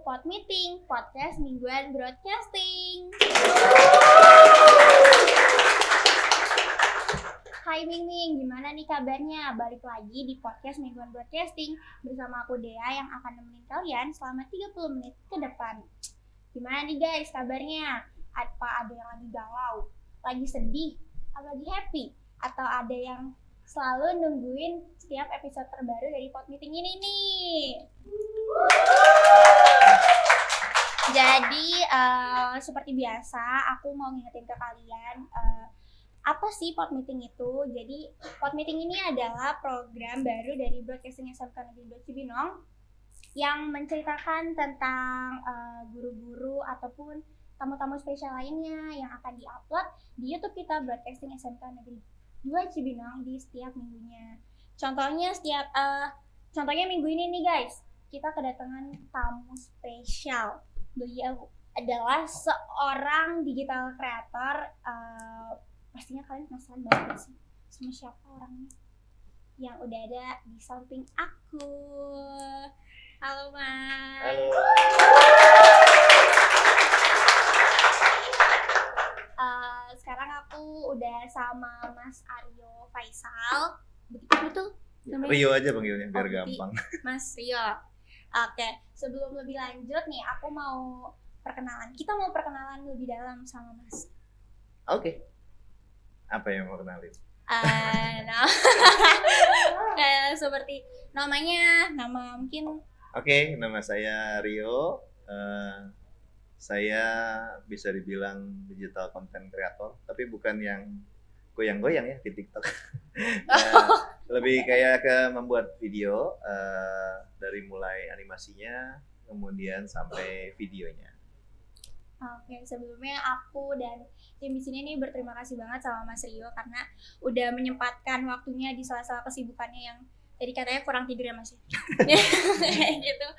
Pod Meeting, podcast mingguan broadcasting. Hai Ming, gimana nih kabarnya? Balik lagi di podcast mingguan broadcasting bersama aku Dea yang akan nemenin kalian selama 30 menit ke depan. Gimana nih guys kabarnya? Apa ada yang lagi galau, lagi sedih, atau lagi happy? Atau ada yang selalu nungguin setiap episode terbaru dari Pod Meeting ini nih? Jadi seperti biasa aku mau ngingetin ke kalian apa sih Pod Meeting itu. Jadi Pod Meeting ini adalah program baru dari Broadcasting SMK Negeri 2 Cibinong yang menceritakan tentang guru-guru ataupun tamu-tamu spesial lainnya yang akan diupload di YouTube kita Broadcasting SMK Negeri 2 Cibinong di setiap minggunya. Contohnya minggu ini nih guys, kita kedatangan tamu spesial. Beliau adalah seorang digital creator. Pastinya kalian penasaran banget sih sama siapa orangnya yang udah ada di samping aku. Halo Mas. Halo. Sekarang aku udah sama Mas Aryo Faisal. Betul? Namanya? Rio aja panggilnya biar gampang. Mas Rio. Oke, sebelum lebih lanjut nih, aku mau perkenalan. Kita mau perkenalan lebih dalam sama Mas. Oke. Apa yang mau kenalin? Seperti namanya, nama mungkin. Oke, nama saya Rio. Saya bisa dibilang digital content creator, tapi bukan yang goyang-goyang ya di TikTok. Lebih kayak ke membuat video dari mulai animasinya, kemudian sampai videonya. Oke, sebelumnya aku dan tim di sini nih berterima kasih banget sama Mas Rio karena udah menyempatkan waktunya di sela-sela kesibukannya yang tadi katanya kurang tidur ya Mas. Gitu.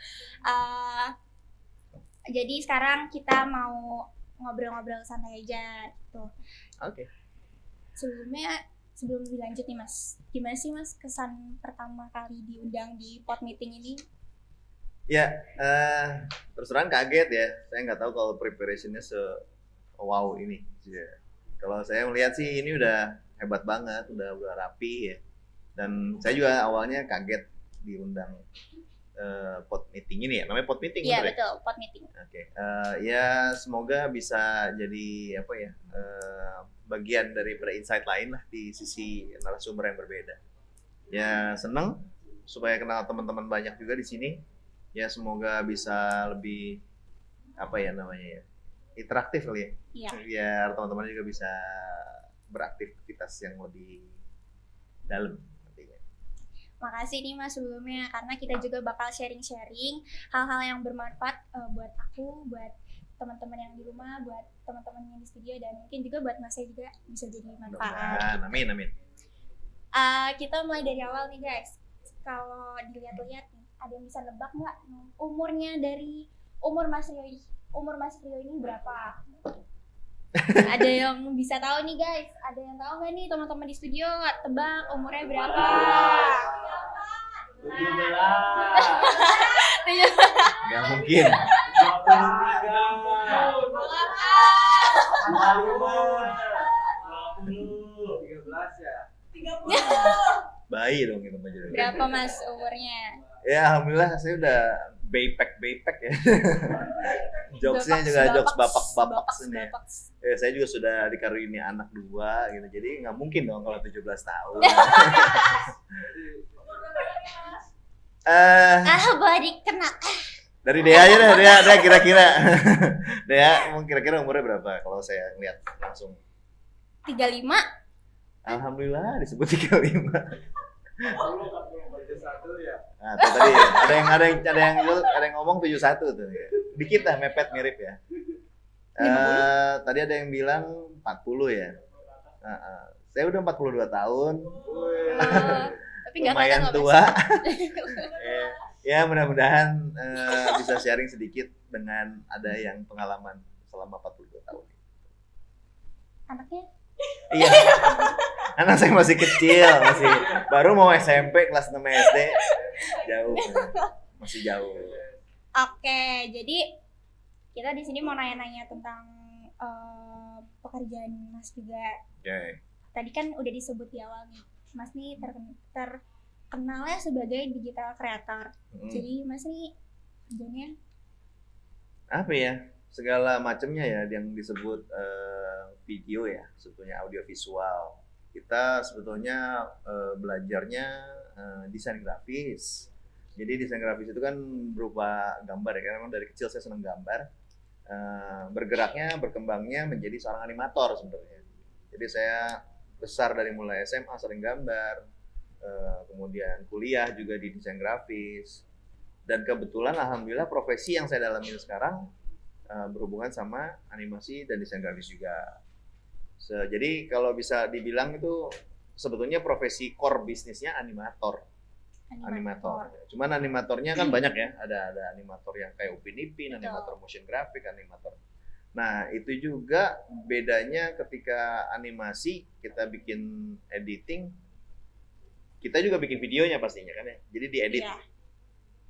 Jadi sekarang kita mau ngobrol-ngobrol santai aja gitu. Oke. Sebelum lebih lanjut nih Mas, gimana sih Mas kesan pertama kali diundang di Pod Meeting ini? Ya, terus terang kaget ya. Saya nggak tahu kalau preparationnya wow ini. Ya. Kalau saya melihat sih ini udah hebat banget, udah rapi ya. Dan saya juga awalnya kaget diundang Pod Meeting ini ya. Namanya Pod Meeting Iya betul betul, Pod Meeting. Oke. Ya semoga bisa jadi bagian dari insight lain lah di sisi narasumber yang berbeda. Ya seneng supaya kenal teman-teman banyak juga di sini. Ya semoga bisa lebih interaktif kali ya. Iya. Biar teman-teman juga bisa beraktivitas yang lebih dalam nantinya. Makasih nih Mas sebelumnya karena kita juga bakal sharing-sharing hal-hal yang bermanfaat buat aku, buat teman-teman yang di rumah, buat teman-teman yang di studio dan mungkin juga buat Mas saya juga bisa jadi manfaat. Amin. Kita mulai dari awal nih guys. Kalau dilihat-lihat nih, ada yang bisa nebak nggak umurnya dari umur Mas Rio ini berapa? Ada yang bisa tahu nih guys? Ada yang tahu nggak nih teman-teman di studio? Tebak umurnya berapa? 17. Gak mungkin. 13 ya. 30. Bayi dong itu mah jadi. Berapa Mas umurnya? Ya alhamdulillah saya udah baypack ya. Jokesnya juga jokes bapak sini ya. Saya juga sudah dikaruniai anak 2 gitu. Jadi nggak mungkin dong kalau 17 tahun. Boleh kena. Dari Dea aja deh, Dea kira-kira. Dea mau kira-kira umurnya berapa kalau saya lihat langsung? 35. Alhamdulillah disebut 35. Ya. Nah, tuh tadi ada yang ngomong 71 tuh. Dikit lah mepet mirip ya. Tadi ada yang bilang 40 ya. Saya udah 42 tahun. Tapi nggak lumayan tua. Ya mudah-mudahan bisa sharing sedikit dengan ada yang pengalaman selama 42 tahun. Anaknya? Iya. Anak saya masih kecil, baru mau SMP kelas 6 SD. Jauh. Masih jauh. Oke, jadi kita di sini mau nanya-nanya tentang pekerjaan Mas juga. Oke. Tadi kan udah disebut di awal nih, Mas nih terkenalnya sebagai digital creator. Jadi Mas nih kerjanya Apa ya? Segala macamnya ya yang disebut video ya, sebetulnya audio visual. Kita sebetulnya belajarnya desain grafis. Jadi desain grafis itu kan berupa gambar ya, karena memang dari kecil saya senang gambar. Bergeraknya, berkembangnya menjadi seorang animator sebenarnya. Jadi saya besar dari mulai SMA sering gambar, kemudian kuliah juga di desain grafis. Dan kebetulan alhamdulillah profesi yang saya dalami sekarang berhubungan sama animasi dan desain grafis juga. Jadi kalau bisa dibilang itu sebetulnya profesi core bisnisnya animator. Cuman animatornya kan banyak ya. Ada animator yang kayak Upin Ipin, animator motion graphic, animator. Nah, itu juga bedanya ketika animasi kita bikin editing, kita juga bikin videonya pastinya kan ya. Jadi diedit. Iya.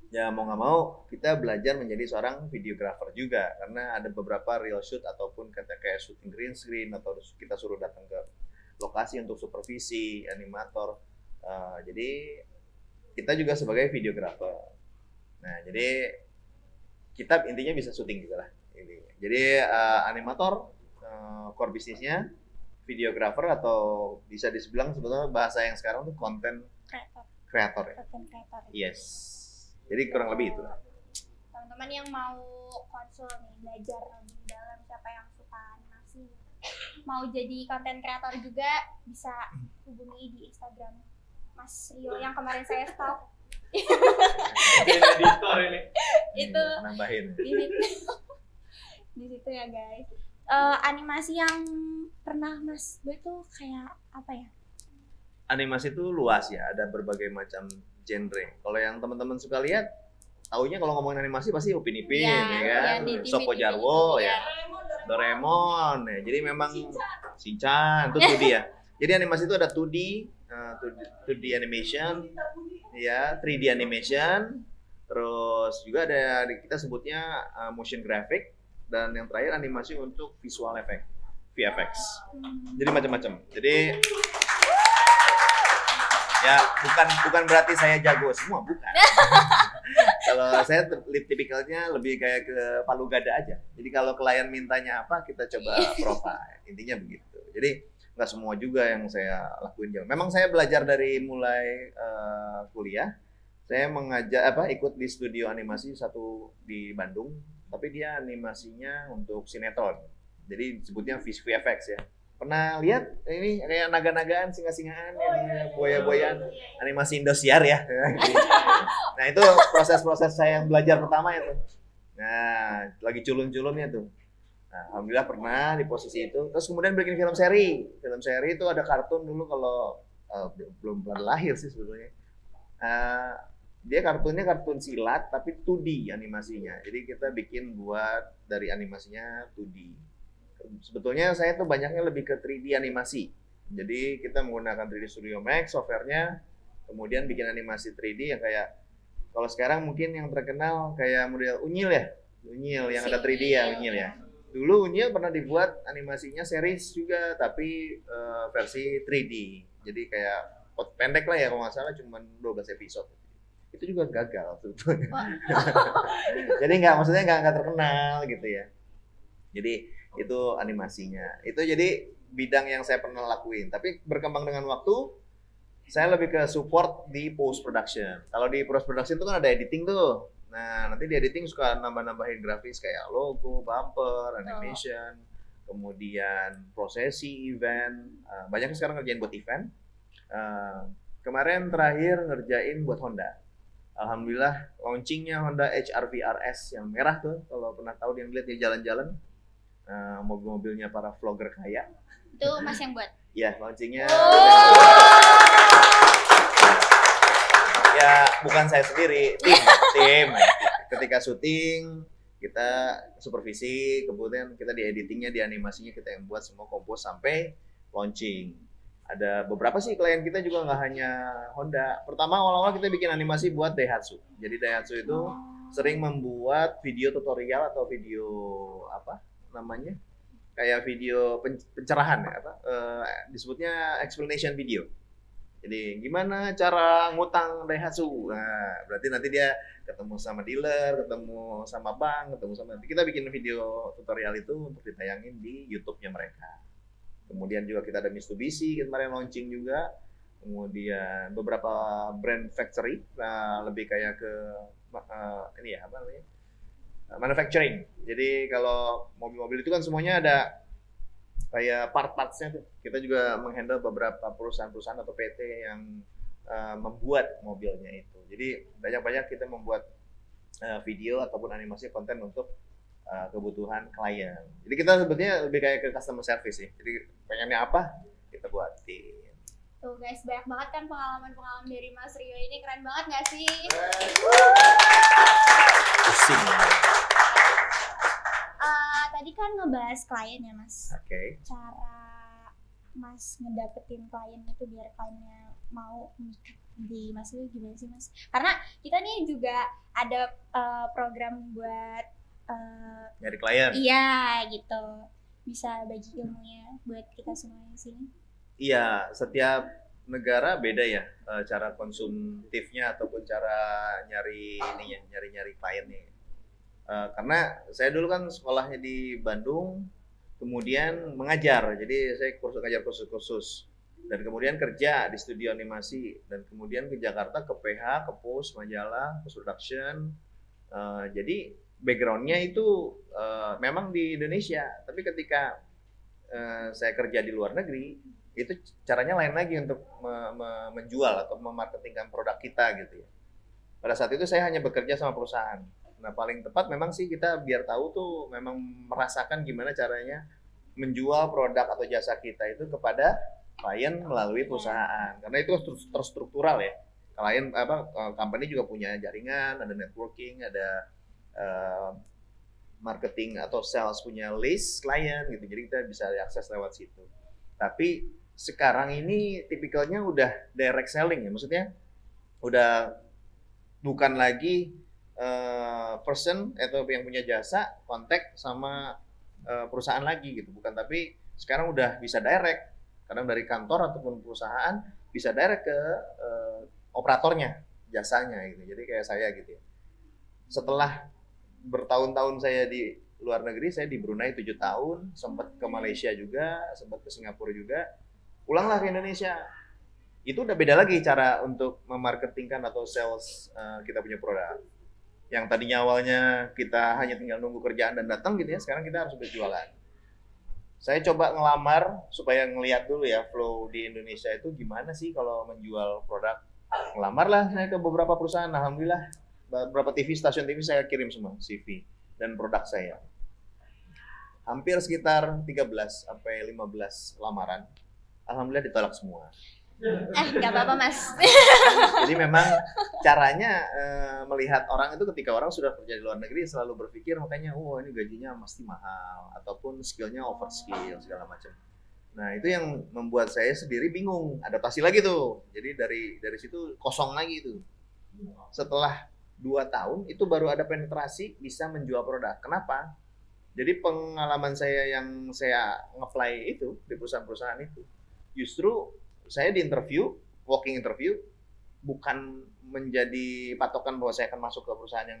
Ya mau nggak mau kita belajar menjadi seorang videographer juga, karena ada beberapa real shoot ataupun kayak shooting green screen atau kita suruh datang ke lokasi untuk supervisi animator. Jadi kita juga sebagai videographer. Nah, jadi kita intinya bisa syuting juga lah. Jadi animator core bisnisnya, videographer atau bisa dibilang sebetulnya bahasa yang sekarang tuh content creator ya. Content creator. Yes. Jadi kurang lebih itu. Teman-teman yang mau konsul nih, belajar lebih dalam, siapa yang suka animasi, mau jadi content creator juga bisa hubungi di Instagram Mas Rio yang kemarin saya stalk. Editor ini. Itu nambahin. Di situ ya guys. Animasi yang pernah Mas buat tuh kayak apa ya? Animasi itu luas ya, ada berbagai macam genre. Kalau yang teman-teman suka lihat, taunya kalau ngomongin animasi pasti Upin Ipin, ya kan? Sopo Jarwo, ya. Doraemon, ya. Jadi memang Shinchan, itu 2D ya. Jadi animasi itu ada 2D, 2D animation, ya, 3D animation, terus juga ada kita sebutnya motion graphic, dan yang terakhir animasi untuk visual effect, VFX. Jadi macam-macam. Jadi ya bukan berarti saya jago semua, bukan. Kalau saya tipikalnya lebih kayak ke palu gada aja. Jadi kalau klien mintanya apa, kita coba provide. Intinya begitu. Jadi nggak semua juga yang saya lakuin. Memang saya belajar dari mulai kuliah. Saya ikut di studio animasi satu di Bandung, tapi dia animasinya untuk sinetron. Jadi disebutnya VFX ya. Pernah lihat ini kayak naga-nagaan, singa-singaan, buaya-buayaan, animasi Indosiar ya. Nah itu proses-proses saya yang belajar pertama itu. Nah lagi culun-culunnya tuh. Nah, alhamdulillah pernah di posisi itu. Terus kemudian bikin film seri. Film seri itu ada kartun dulu kalau belum lahir sih sebetulnya. Dia kartunnya kartun silat tapi 2D animasinya. Jadi kita bikin buat dari animasinya 2D. Sebetulnya saya tuh banyaknya lebih ke 3D animasi. Jadi kita menggunakan 3D Studio Max softwarenya, kemudian bikin animasi 3D yang kayak kalau sekarang mungkin yang terkenal kayak model Unyil ya. Unyil yang ada 3D ya, Unyil ya. Dulu Unyil pernah dibuat animasinya series juga tapi versi 3D. Jadi kayak pendek lah ya kalau nggak salah cuma 12 episode. Itu juga gagal sebetulnya. Jadi maksudnya nggak terkenal gitu ya. Jadi itu animasinya. Itu jadi bidang yang saya pernah lakuin. Tapi berkembang dengan waktu, saya lebih ke support di post production. Kalau di post production itu kan ada editing tuh. Nah, nanti di editing suka nambah-nambahin grafis kayak logo, bumper, animation, kemudian prosesi, event. Banyak sekarang ngerjain buat event. Kemarin terakhir ngerjain buat Honda. Alhamdulillah launchingnya Honda HR-V RS yang merah tuh. Kalau pernah tahu yang lihat di jalan-jalan. Mobil-mobilnya para vlogger kaya. Itu Mas yang buat? Iya, launchingnya. Ya, bukan saya sendiri, tim. Ketika syuting, kita supervisi, kemudian kita di editingnya, di animasinya kita yang buat semua kompos sampai launching. Ada beberapa sih klien kita juga nggak hanya Honda. Pertama awal-awal kita bikin animasi buat Daihatsu. Jadi Daihatsu itu sering membuat video tutorial atau video apa namanya, kayak video pencerahan ya, disebutnya explanation video. Jadi gimana cara ngutang Daihatsu? Nah, berarti nanti dia ketemu sama dealer, ketemu sama bank, ketemu sama, nanti kita bikin video tutorial itu untuk ditayangin di YouTube-nya mereka. Kemudian juga kita ada Mitsubishi kemarin launching juga. Kemudian beberapa brand factory, lebih kayak ke ini ya apa namanya, manufacturing. Jadi kalau mobil-mobil itu kan semuanya ada kayak part-partsnya tuh. Kita juga menghandle beberapa perusahaan-perusahaan atau PT yang membuat mobilnya itu. Jadi banyak-banyak kita membuat video ataupun animasi konten untuk kebutuhan klien. Jadi kita sebetulnya lebih kayak ke customer service sih. Jadi pengennya apa kita buatin. Tuh guys, banyak banget kan pengalaman-pengalaman dari Mas Rio ini, keren banget nggak sih? Pusing. Tadi kan ngebahas klien ya Mas. Oke. Cara Mas ngedapetin klien itu biar kliennya mau di Mas Rio gimana sih Mas? Karena kita nih juga ada program buat Nyari klien. iya gitu, bisa bagi ilmunya buat kita semua di sini. Iya, setiap negara beda ya cara konsumtifnya ataupun cara nyari ininya, nyari kliennya. Karena saya dulu kan sekolahnya di Bandung, kemudian mengajar, jadi saya ngajar kursus-kursus, dan kemudian kerja di studio animasi, dan kemudian ke Jakarta, ke PH, ke Post, majalah, Post Production. Jadi backgroundnya itu memang di Indonesia, tapi ketika saya kerja di luar negeri, itu caranya lain lagi untuk menjual atau memarketingkan produk kita gitu ya. Pada saat itu saya hanya bekerja sama perusahaan. Nah paling tepat memang sih kita biar tahu tuh memang merasakan gimana caranya menjual produk atau jasa kita itu kepada klien melalui perusahaan. Karena itu terstruktural ya. Klien company juga punya jaringan, ada networking, ada marketing atau sales punya list klien gitu. Jadi kita bisa diakses lewat situ. Tapi sekarang ini tipikalnya udah direct selling ya, maksudnya udah bukan lagi person atau yang punya jasa kontak sama perusahaan lagi gitu, bukan, tapi sekarang udah bisa direct, kadang dari kantor ataupun perusahaan bisa direct ke operatornya jasanya gitu. Jadi kayak saya gitu ya, setelah bertahun-tahun saya di luar negeri, saya di Brunei 7 tahun, sempat ke Malaysia juga, sempat ke Singapura juga, pulanglah ke Indonesia. Itu udah beda lagi cara untuk memarketingkan atau sales kita punya produk. Yang tadinya awalnya kita hanya tinggal nunggu kerjaan dan datang gitu ya, sekarang kita harus berjualan. Saya coba ngelamar supaya ngelihat dulu ya flow di Indonesia itu gimana sih kalau menjual produk. Ngelamarlah saya ke beberapa perusahaan, alhamdulillah beberapa TV, stasiun TV saya kirim semua CV dan produk saya. Hampir sekitar 13 sampai 15 lamaran. Alhamdulillah ditolak semua. Nggak apa-apa Mas. Jadi memang caranya melihat orang itu ketika orang sudah kerja di luar negeri selalu berpikir makanya, ini gajinya pasti mahal ataupun skillnya over skill segala macam. Nah itu yang membuat saya sendiri bingung, adaptasi lagi tuh. Jadi dari situ kosong lagi tuh. Setelah 2 tahun itu baru ada penetrasi bisa menjual produk. Kenapa? Jadi pengalaman saya yang saya nge-apply itu di perusahaan-perusahaan itu, justru saya di interview, walking interview, bukan menjadi patokan bahwa saya akan masuk ke perusahaan yang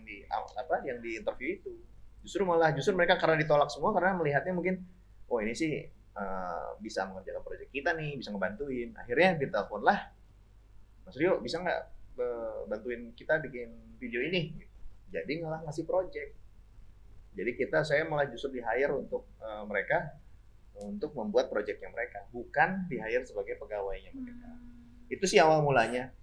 di interview itu. Justru mereka karena ditolak semua karena melihatnya mungkin, ini sih bisa mengerjakan proyek kita nih, bisa ngebantuin. Akhirnya diteleponlah, Mas Rio bisa nggak bantuin kita bikin video ini? Jadi malah ngasih proyek. Jadi saya malah justru di-hire untuk mereka untuk membuat proyeknya mereka, bukan di-hire sebagai pegawainya mereka. Itu sih awal mulanya.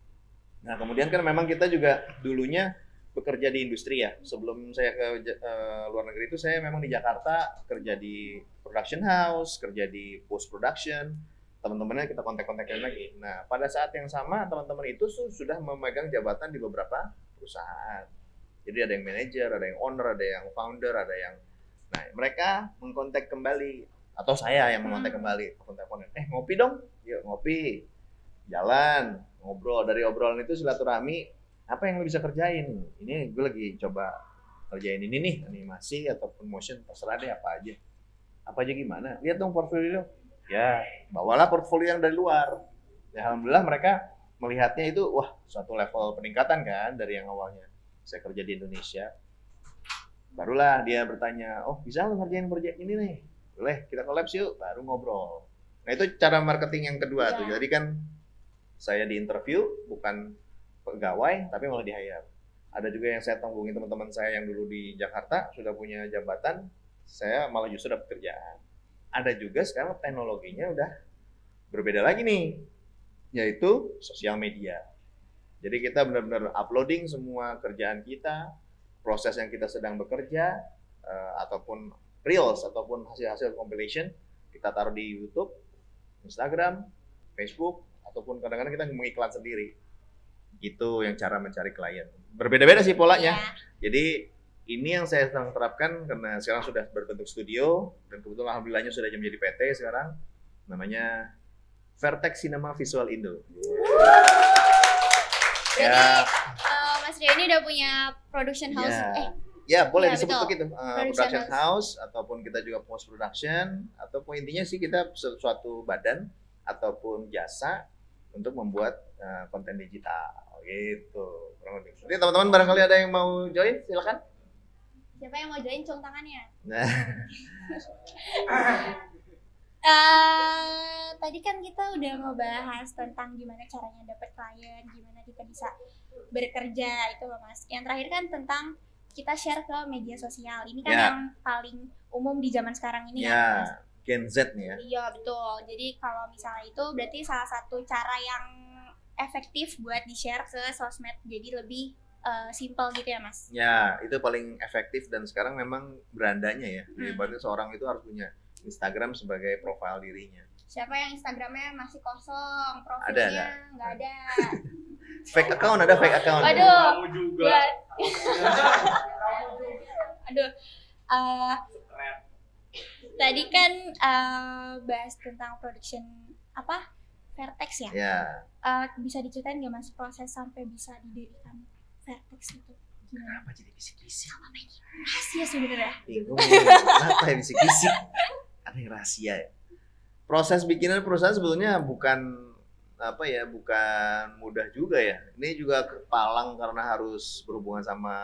Nah kemudian kan memang kita juga dulunya bekerja di industri ya. Sebelum saya ke luar negeri itu saya memang di Jakarta kerja di production house, kerja di post production. Teman-temannya kita kontak-kontakin lagi. Nah pada saat yang sama teman-teman itu sudah memegang jabatan di beberapa perusahaan. Jadi ada yang manajer, ada yang owner, ada yang founder, ada yang... Nah mereka mengkontak kembali, atau saya yang mengontak kembali, kontak-kontak, ngopi dong, yuk ngopi, jalan, ngobrol. Dari obrolan itu silaturahmi, Apa yang lo bisa kerjain? Ini gue lagi coba kerjain ini nih, animasi ataupun motion, terserah deh apa aja. Apa aja gimana? Lihat dong portfolio. Ya, bawalah portfolio yang dari luar. Ya, alhamdulillah mereka melihatnya itu, wah, suatu level peningkatan kan dari yang awalnya saya kerja di Indonesia. Barulah dia bertanya, oh bisa lo ngerjain proyek ini nih? Boleh, kita collab yuk, baru ngobrol. Nah itu cara marketing yang kedua tuh. Jadi kan saya di interview bukan pegawai tapi malah di hire. Ada juga yang saya hubungi teman-teman saya yang dulu di Jakarta sudah punya jabatan, saya malah justru dapat kerjaan. Ada juga sekarang teknologinya udah berbeda lagi nih, yaitu sosial media. Jadi kita benar-benar uploading semua kerjaan kita, proses yang kita sedang bekerja, ataupun reels ataupun hasil-hasil compilation kita taruh di YouTube, Instagram, Facebook, ataupun kadang-kadang kita mengiklan sendiri. Itu yang cara mencari klien. Berbeda-beda sih polanya. Jadi ini yang saya sedang terapkan karena sekarang sudah berbentuk studio dan kebetulan alhamdulillahnya sudah menjadi PT sekarang. Namanya Vertex Cinema Visual Indo. Jadi Mas Rio ini udah punya production house. Ya, boleh ya, disebut begitu. Production house, ataupun kita juga post production, ataupun intinya sih kita suatu badan ataupun jasa untuk membuat konten digital gitu. Jadi teman-teman barangkali ada yang mau join, silakan. Siapa yang mau join, cung tangannya. Nah. Tadi kan kita udah mau bahas tentang gimana caranya dapat klien, gimana kita bisa bekerja itu loh Mas. Yang terakhir kan tentang kita share ke media sosial. Ini kan yang paling umum di zaman sekarang ini ya Mas. Gen Z nih ya. Iya betul. Jadi kalau misalnya itu berarti salah satu cara yang efektif buat di-share ke sosmed. Jadi lebih simple gitu ya Mas. Ya, itu paling efektif dan sekarang memang berandanya ya. Jadi berarti seorang itu harus punya Instagram sebagai profil dirinya. Siapa yang Instagramnya masih kosong, profilnya nggak ada. Fake account, ada fake account. Aduh. Kamu juga. Aduh. Tadi kan bahas tentang production apa? Vertex ya? Ya. Bisa diceritain nggak Mas proses sampai bisa didirikan Vertex itu? Kenapa jadi bisik-bisik? Apa ini? Rahasia sebenarnya. Bingung. Kenapa ya bisik-bisik? Ada yang rahasia ya. Proses bikinan perusahaan sebetulnya bukan mudah juga ya. Ini juga kepalang karena harus berhubungan sama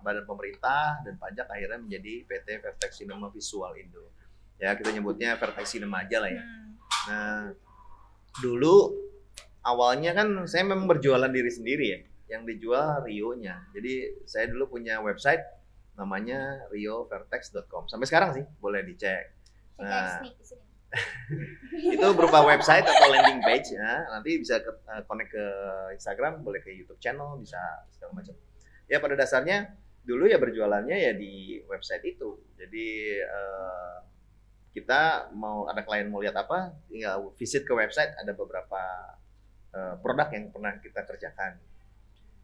badan pemerintah dan pajak akhirnya menjadi PT Vertex Cinema Visual Indo. Ya kita nyebutnya Vertex Cinema aja lah ya. Nah dulu awalnya kan saya memang berjualan diri sendiri ya. Yang dijual Rio-nya. Jadi saya dulu punya website namanya riovertex.com. Sampai sekarang sih boleh dicek. Nah, itu berupa website atau landing page ya. Nanti bisa connect ke Instagram, boleh ke YouTube channel, bisa segala macam. Ya pada dasarnya dulu ya berjualannya ya di website itu. Jadi kita ada klien mau lihat apa, tinggal visit ke website, ada beberapa produk yang pernah kita kerjakan.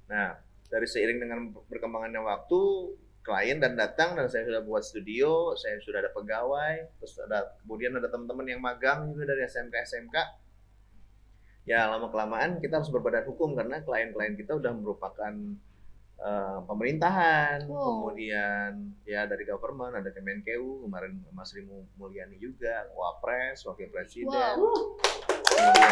Nah, dari seiring dengan berkembangannya waktu, klien datang dan saya sudah buat studio, saya sudah ada pegawai, terus kemudian ada teman-teman yang magang juga dari SMK. Ya lama-kelamaan kita harus berbadan hukum karena klien-klien kita udah merupakan pemerintahan, kemudian ya dari government, ada Kemenkeu, kemarin Mas Sri Mulyani juga, Wapres, Wakil Presiden, kemudian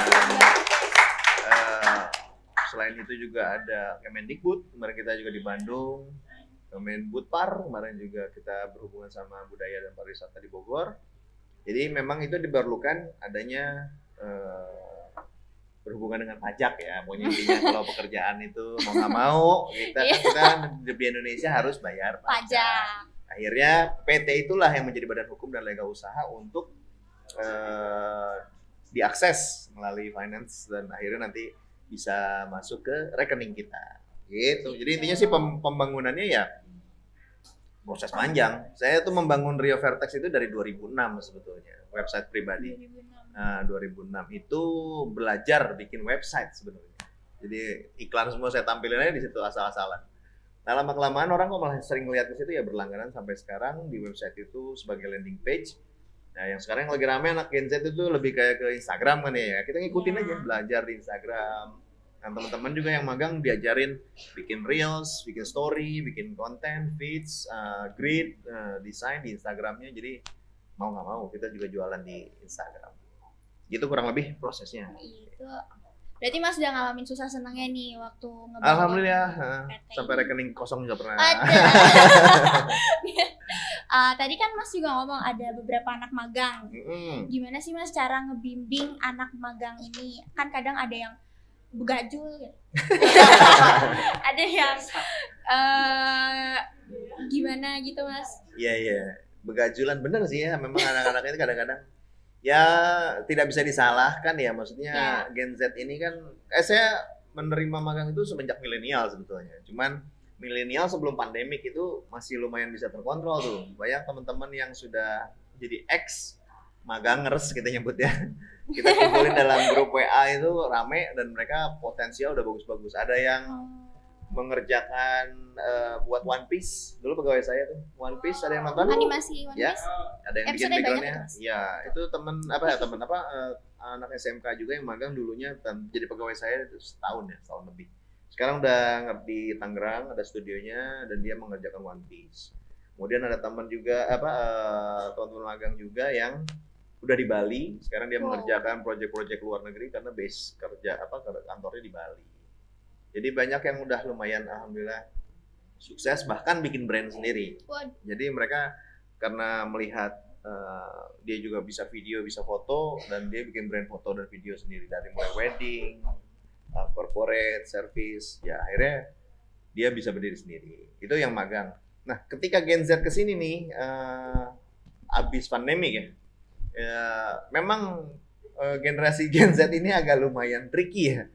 selain itu juga ada Kemendikbud, kemarin kita juga di Bandung, Kemenbudpar, kemarin juga kita berhubungan sama budaya dan pariwisata di Bogor. Jadi memang itu diperlukan adanya berhubungan dengan pajak ya, pokoknya intinya kalau pekerjaan itu mau nggak mau kita di Indonesia harus bayar pajak. Akhirnya PT itulah yang menjadi badan hukum dan legal usaha untuk diakses melalui finance dan akhirnya nanti bisa masuk ke rekening kita. Gitu. Jadi intinya sih pembangunannya ya proses panjang. Saya tuh membangun Rio Vertex itu dari 2006 sebetulnya, website pribadi. 2006. Nah, 2006 itu belajar bikin website sebenarnya. Jadi iklan semua saya tampilin aja di situ asal-asalan. Nah, lama-kelamaan orang kok malah sering lihat ke situ ya berlangganan sampai sekarang di website itu sebagai landing page. Nah, yang sekarang yang lagi rame anak Gen Z itu lebih kayak ke Instagram kan ya. Kita ngikutin aja, belajar di Instagram. Nah, teman-teman juga yang magang diajarin bikin reels, bikin story, bikin konten, feeds, grid, desain di Instagramnya. Jadi mau nggak mau kita juga jualan di Instagram. Gitu kurang lebih prosesnya. Itu berarti Mas udah ngalamin susah senangnya nih waktu ngebangun Alhamdulillah, PT sampai ini. rekening kosong juga pernah. Ada. Tadi kan Mas juga ngomong ada beberapa anak magang. Gimana sih Mas cara ngebimbing anak magang ini? Kan kadang ada yang begajul gitu. Ada yang gimana gitu Mas? Iya, begajulan bener sih ya. Memang anak-anak itu kadang-kadang ya tidak bisa disalahkan ya. Maksudnya Gen Z ini kan, saya menerima magang itu semenjak milenial sebetulnya. Cuman milenial sebelum pandemik itu masih lumayan bisa terkontrol tuh. Banyak teman-teman yang sudah jadi ex magangers kita nyebut ya. Kita kumpulin dalam grup WA itu rame dan mereka potensial udah bagus-bagus. Ada yang mengerjakan buat One Piece. Dulu pegawai saya tuh One Piece, ada yang nonton? Animasi One Piece. Ya, ada yang bikin Episode banyak backgroundnya. itu, Mas. Iya, itu temen anak SMK juga yang magang dulunya jadi pegawai saya setahun lebih. Sekarang udah di Tangerang, ada studionya dan dia mengerjakan One Piece. Kemudian ada teman juga teman-teman magang juga yang udah di Bali. Sekarang dia mengerjakan proyek-proyek luar negeri karena base kerja kantornya di Bali. Jadi banyak yang udah lumayan alhamdulillah sukses, bahkan bikin brand sendiri. Jadi mereka karena melihat dia juga bisa video, bisa foto, dan dia bikin brand foto dan video sendiri dari mulai wedding, corporate, service, ya akhirnya dia bisa berdiri sendiri. Itu yang magang. Nah, ketika Gen Z kesini nih, abis pandemi memang generasi Gen Z ini agak lumayan tricky ya,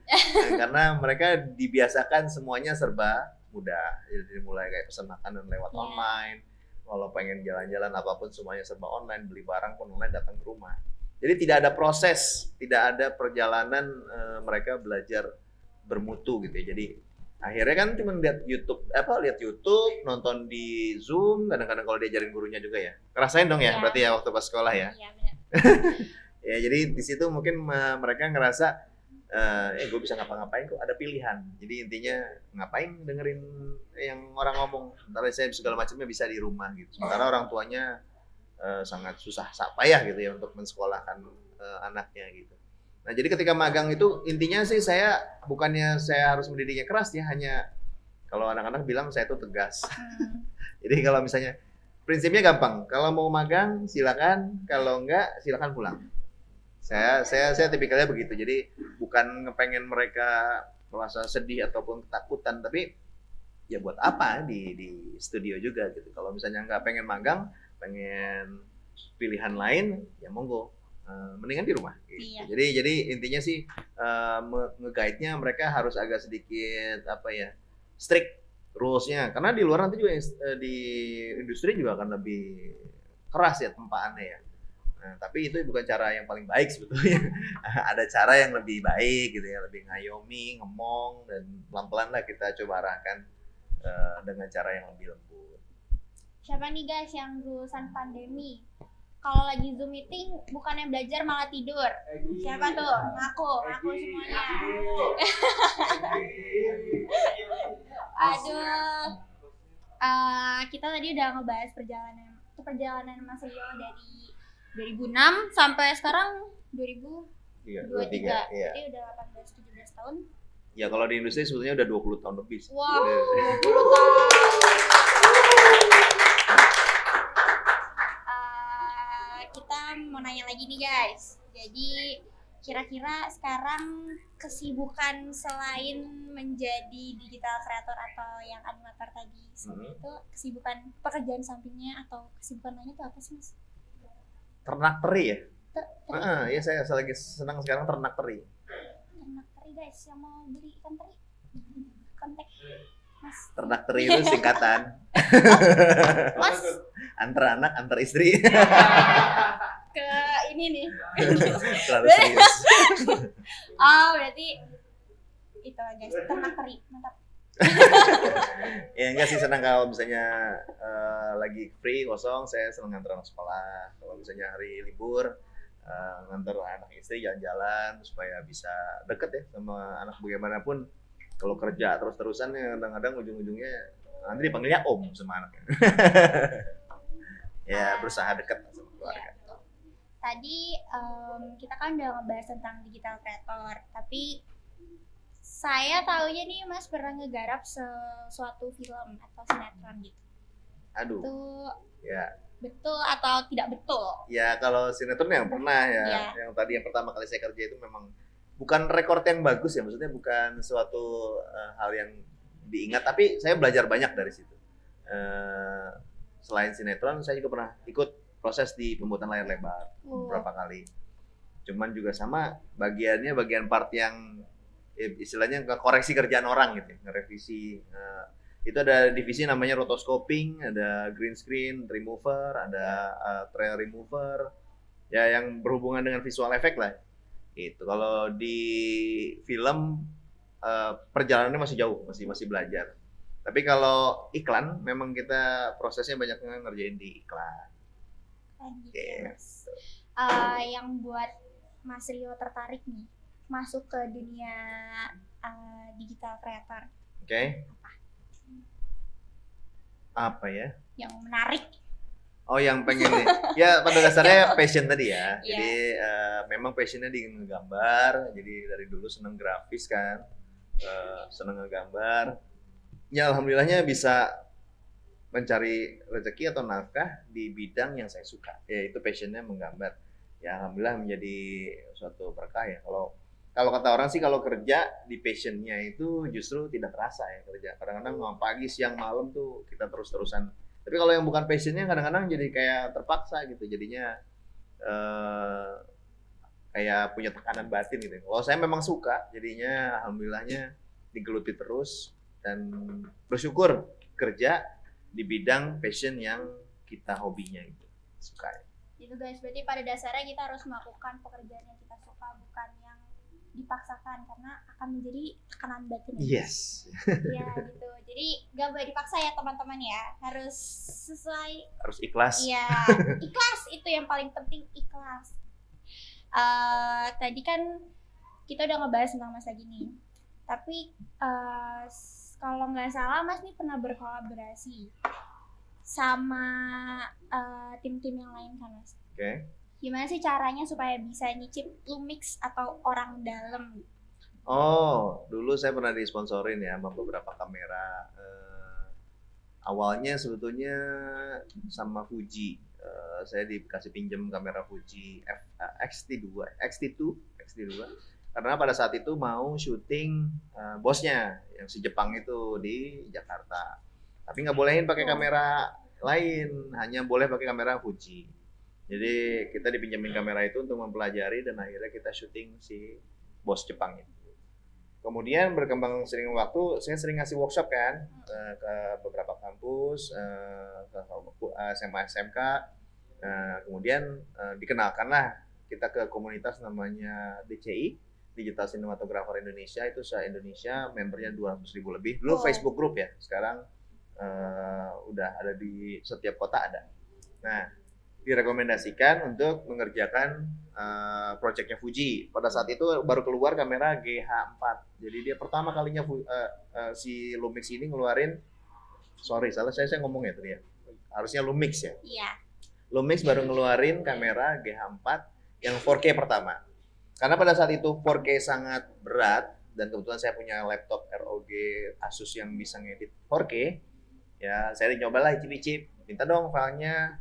karena mereka dibiasakan semuanya serba mudah. Jadi mulai kayak pesan makanan lewat online, kalau pengen jalan-jalan apapun semuanya serba online, beli barang pun online datang ke rumah. Jadi tidak ada proses, tidak ada perjalanan mereka belajar bermutu gitu ya. Jadi akhirnya kan cuma lihat YouTube, nonton di Zoom, kadang-kadang kalau diajarin gurunya juga ya. Ngerasain dong ya, berarti ya waktu pas sekolah ya. Iya, benar. Ya jadi di situ mungkin mereka ngerasa gue bisa ngapa-ngapain kok, ada pilihan. Jadi intinya ngapain dengerin yang orang ngomong, ntar saya segala macamnya bisa di rumah gitu. Sementara orang tuanya sangat susah payah gitu ya untuk mensekolahkan anaknya gitu. Nah jadi ketika magang itu intinya sih saya bukannya saya harus mendidiknya keras ya, hanya kalau anak-anak bilang saya itu tegas. Jadi kalau misalnya prinsipnya gampang, kalau mau magang silakan, kalau enggak silakan pulang. Saya tipikalnya begitu. Jadi bukan ngepengen mereka merasa sedih ataupun ketakutan, tapi ya buat apa di studio juga gitu. Kalau misalnya nggak pengen magang, pengen pilihan lain, ya monggo, mendingan di rumah. Gitu. Iya. Jadi intinya sih nge-guide-nya mereka harus agak sedikit strict rules-nya. Karena di luar nanti juga di industri juga akan lebih keras ya tempaannya ya. Nah, tapi itu bukan cara yang paling baik sebetulnya. Ada cara yang lebih baik gitu ya, lebih ngayomi, ngomong, dan pelan-pelan lah kita coba arahkan dengan cara yang lebih lembut. Siapa nih guys yang lulusan pandemi? Kalau lagi Zoom meeting bukannya belajar malah tidur. Siapa tuh? Ngaku semuanya. Aduh. Kita tadi udah ngebahas perjalanan Mas Rio dari 2006 sampai sekarang 2023. Iya. Jadi udah 18-17 tahun. Ya kalau di industri sebetulnya udah 20 tahun lebih. Wow, 20 tahun. Kita mau nanya lagi nih guys. Jadi kira-kira sekarang kesibukan selain menjadi digital creator atau yang animator tadi itu kesibukan pekerjaan sampingnya atau kesibukan lainnya itu apa sih Mas? Ternak teri ya? Teri. Iya saya lagi senang sekarang ternak teri. Ternak teri guys, yang mau beli ikan teri kontak Mas. Ternak teri itu singkatan. Mas Antar anak, antar istri. ke ini nih. Terlalu serius. Berarti itu guys, ternak teri, mantap. Ya enggak sih, senang kalau misalnya lagi free kosong, saya senang nganter anak sekolah. Kalau misalnya hari libur ngantar anak istri jalan-jalan supaya bisa deket ya sama anak. Bagaimanapun kalau kerja terus-terusan ya kadang-kadang ujung-ujungnya nanti dipanggilnya om sama anaknya. Ya berusaha dekat sama keluarga. Tadi kita kan udah ngebahas tentang digital creator, tapi saya taunya nih Mas pernah ngegarap sesuatu film atau sinetron gitu. Aduh. Itu Ya. betul atau tidak betul? Ya kalau sinetron yang pernah ya, yang tadi yang pertama kali saya kerja itu memang bukan rekor yang bagus ya, maksudnya bukan suatu hal yang diingat, tapi saya belajar banyak dari situ. Selain sinetron, saya juga pernah ikut proses di pembuatan layar lebar beberapa kali. Cuman juga sama bagian part yang istilahnya koreksi kerjaan orang gitu, ngerevisi. Itu ada divisi namanya rotoscoping, ada green screen remover, ada trail remover, ya yang berhubungan dengan visual effect lah. Itu kalau di film perjalanannya masih jauh, masih belajar. Tapi kalau iklan memang kita prosesnya banyak ngerjain di iklan. Mas. Yang buat Mas Rio tertarik nih masuk ke dunia digital creator. Oke. Apa ya? Yang menarik. Oh, yang pengen nih. Ya pada dasarnya passion tadi ya. Yeah. Jadi memang passionnya di ngegambar. Jadi dari dulu seneng grafis kan, seneng ngegambar. Ya alhamdulillahnya bisa mencari rezeki atau nafkah di bidang yang saya suka. Yaitu passionnya menggambar. Ya alhamdulillah menjadi suatu berkah ya. Kalau kata orang sih kalau kerja di passionnya itu justru tidak terasa ya kerja. Kadang-kadang pagi, siang, malam tuh kita terus-terusan. Tapi kalau yang bukan passionnya kadang-kadang jadi kayak terpaksa gitu. Jadinya kayak punya tekanan batin gitu. Kalau saya memang suka, jadinya alhamdulillahnya digeluti terus dan bersyukur kerja di bidang passion yang kita hobinya gitu. Suka ya. Gitu guys, berarti pada dasarnya kita harus melakukan pekerjaan yang kita suka, bukan yang dipaksakan karena akan menjadi tekanan batin. Yes. Ya gitu. Jadi gak boleh dipaksa ya teman-teman ya. Harus sesuai. Harus ikhlas. Iya, ikhlas itu yang paling penting, ikhlas. Tadi kan kita udah ngebahas tentang Mas lagi nih. Tapi kalau nggak salah Mas nih pernah berkolaborasi sama tim-tim yang lain kan Mas? Oke. Gimana sih caranya supaya bisa nyicip Lumix atau orang dalam? Oh, dulu saya pernah disponsorin ya sama beberapa kamera. Awalnya sebetulnya sama Fuji. Saya dikasih pinjem kamera Fuji X-T2. Karena pada saat itu mau syuting bosnya yang si Jepang itu di Jakarta. Tapi nggak bolehin pakai kamera lain, hanya boleh pakai kamera Fuji. Jadi kita dipinjemin kamera itu untuk mempelajari dan akhirnya kita syuting si bos Jepang itu. Kemudian berkembang sering waktu, saya sering ngasih workshop kan ke beberapa kampus, ke SMA SMK. Kemudian dikenalkanlah kita ke komunitas namanya DCI, Digital Cinematographer Indonesia. Itu se-Indonesia membernya 200.000 lebih. Dulu Facebook group ya, sekarang udah ada di setiap kota ada. Nah, direkomendasikan untuk mengerjakan proyeknya Fuji. Pada saat itu baru keluar kamera GH4. Jadi dia pertama kalinya si Lumix ini ngeluarin, salah saya ngomongnya tadi ya. Harusnya Lumix ya. Iya. Lumix baru ngeluarin kamera GH4 yang 4K pertama. Karena pada saat itu 4K sangat berat dan kebetulan saya punya laptop ROG Asus yang bisa ngedit 4K. Ya, saya nyobalah icip-icip. Minta dong filenya,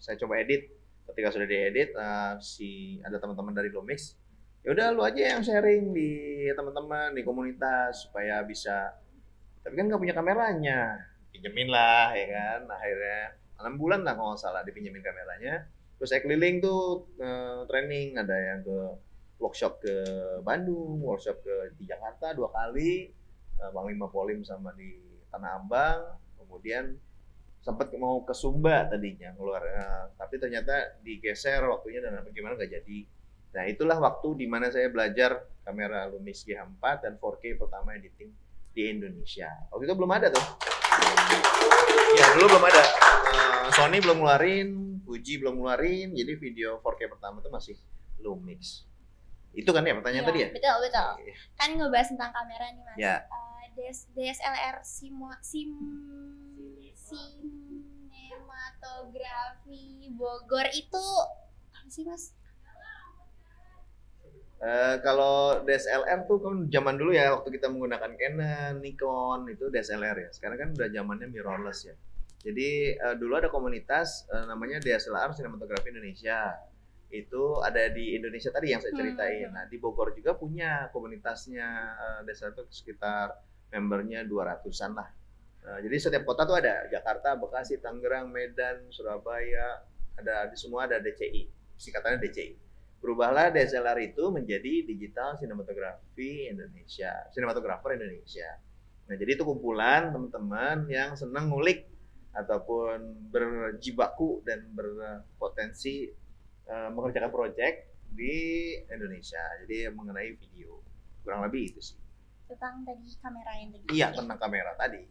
saya coba edit. Ketika sudah diedit, ada teman-teman dari Lumix, ya udah lu aja yang sharing di teman-teman di komunitas supaya bisa. Tapi kan nggak punya kameranya, pinjemin lah ya kan. Akhirnya 6 bulan lah kalau nggak salah dipinjemin kameranya. Terus saya keliling tuh training, ada yang ke workshop ke Bandung, workshop di Jakarta 2 kali, Panglima Polim sama di Tanah Abang. Kemudian sempat mau ke Sumba tadinya keluar, tapi ternyata digeser waktunya dan bagaimana nggak jadi. Nah itulah waktu di mana saya belajar kamera Lumix GH4 dan 4K pertama editing di Indonesia. Waktu itu belum ada tuh. Ya dulu belum ada. Sony belum ngeluarin, Fuji belum ngeluarin, jadi video 4K pertama itu masih Lumix. Itu kan ya pertanyaan Iya, tadi ya? betul. Iya. Kan ngebahas tentang kamera nih Mas. Ya. DSLR sinematografi Bogor itu apa sih Mas? Kalau DSLR tuh kan zaman dulu ya, waktu kita menggunakan Canon, Nikon, itu DSLR ya. Sekarang kan udah zamannya mirrorless ya. Jadi dulu ada komunitas namanya DSLR Sinematografi Indonesia. Itu ada di Indonesia tadi yang saya ceritain. Nah, di Bogor juga punya komunitasnya DSLR itu sekitar membernya 200-an lah. Jadi setiap kota tuh ada, Jakarta, Bekasi, Tangerang, Medan, Surabaya, ada di semua ada DCI. Singkatannya DCI. Berubahlah DSLR itu menjadi Digital Cinematography Indonesia, Sinematografer Indonesia. Nah, jadi itu kumpulan teman-teman yang senang ngulik ataupun berjibaku dan berpotensi mengerjakan proyek di Indonesia. Jadi mengenai video. Kurang lebih itu sih. Tentang tadi kamera yang tadi. Iya, tentang kamera tadi.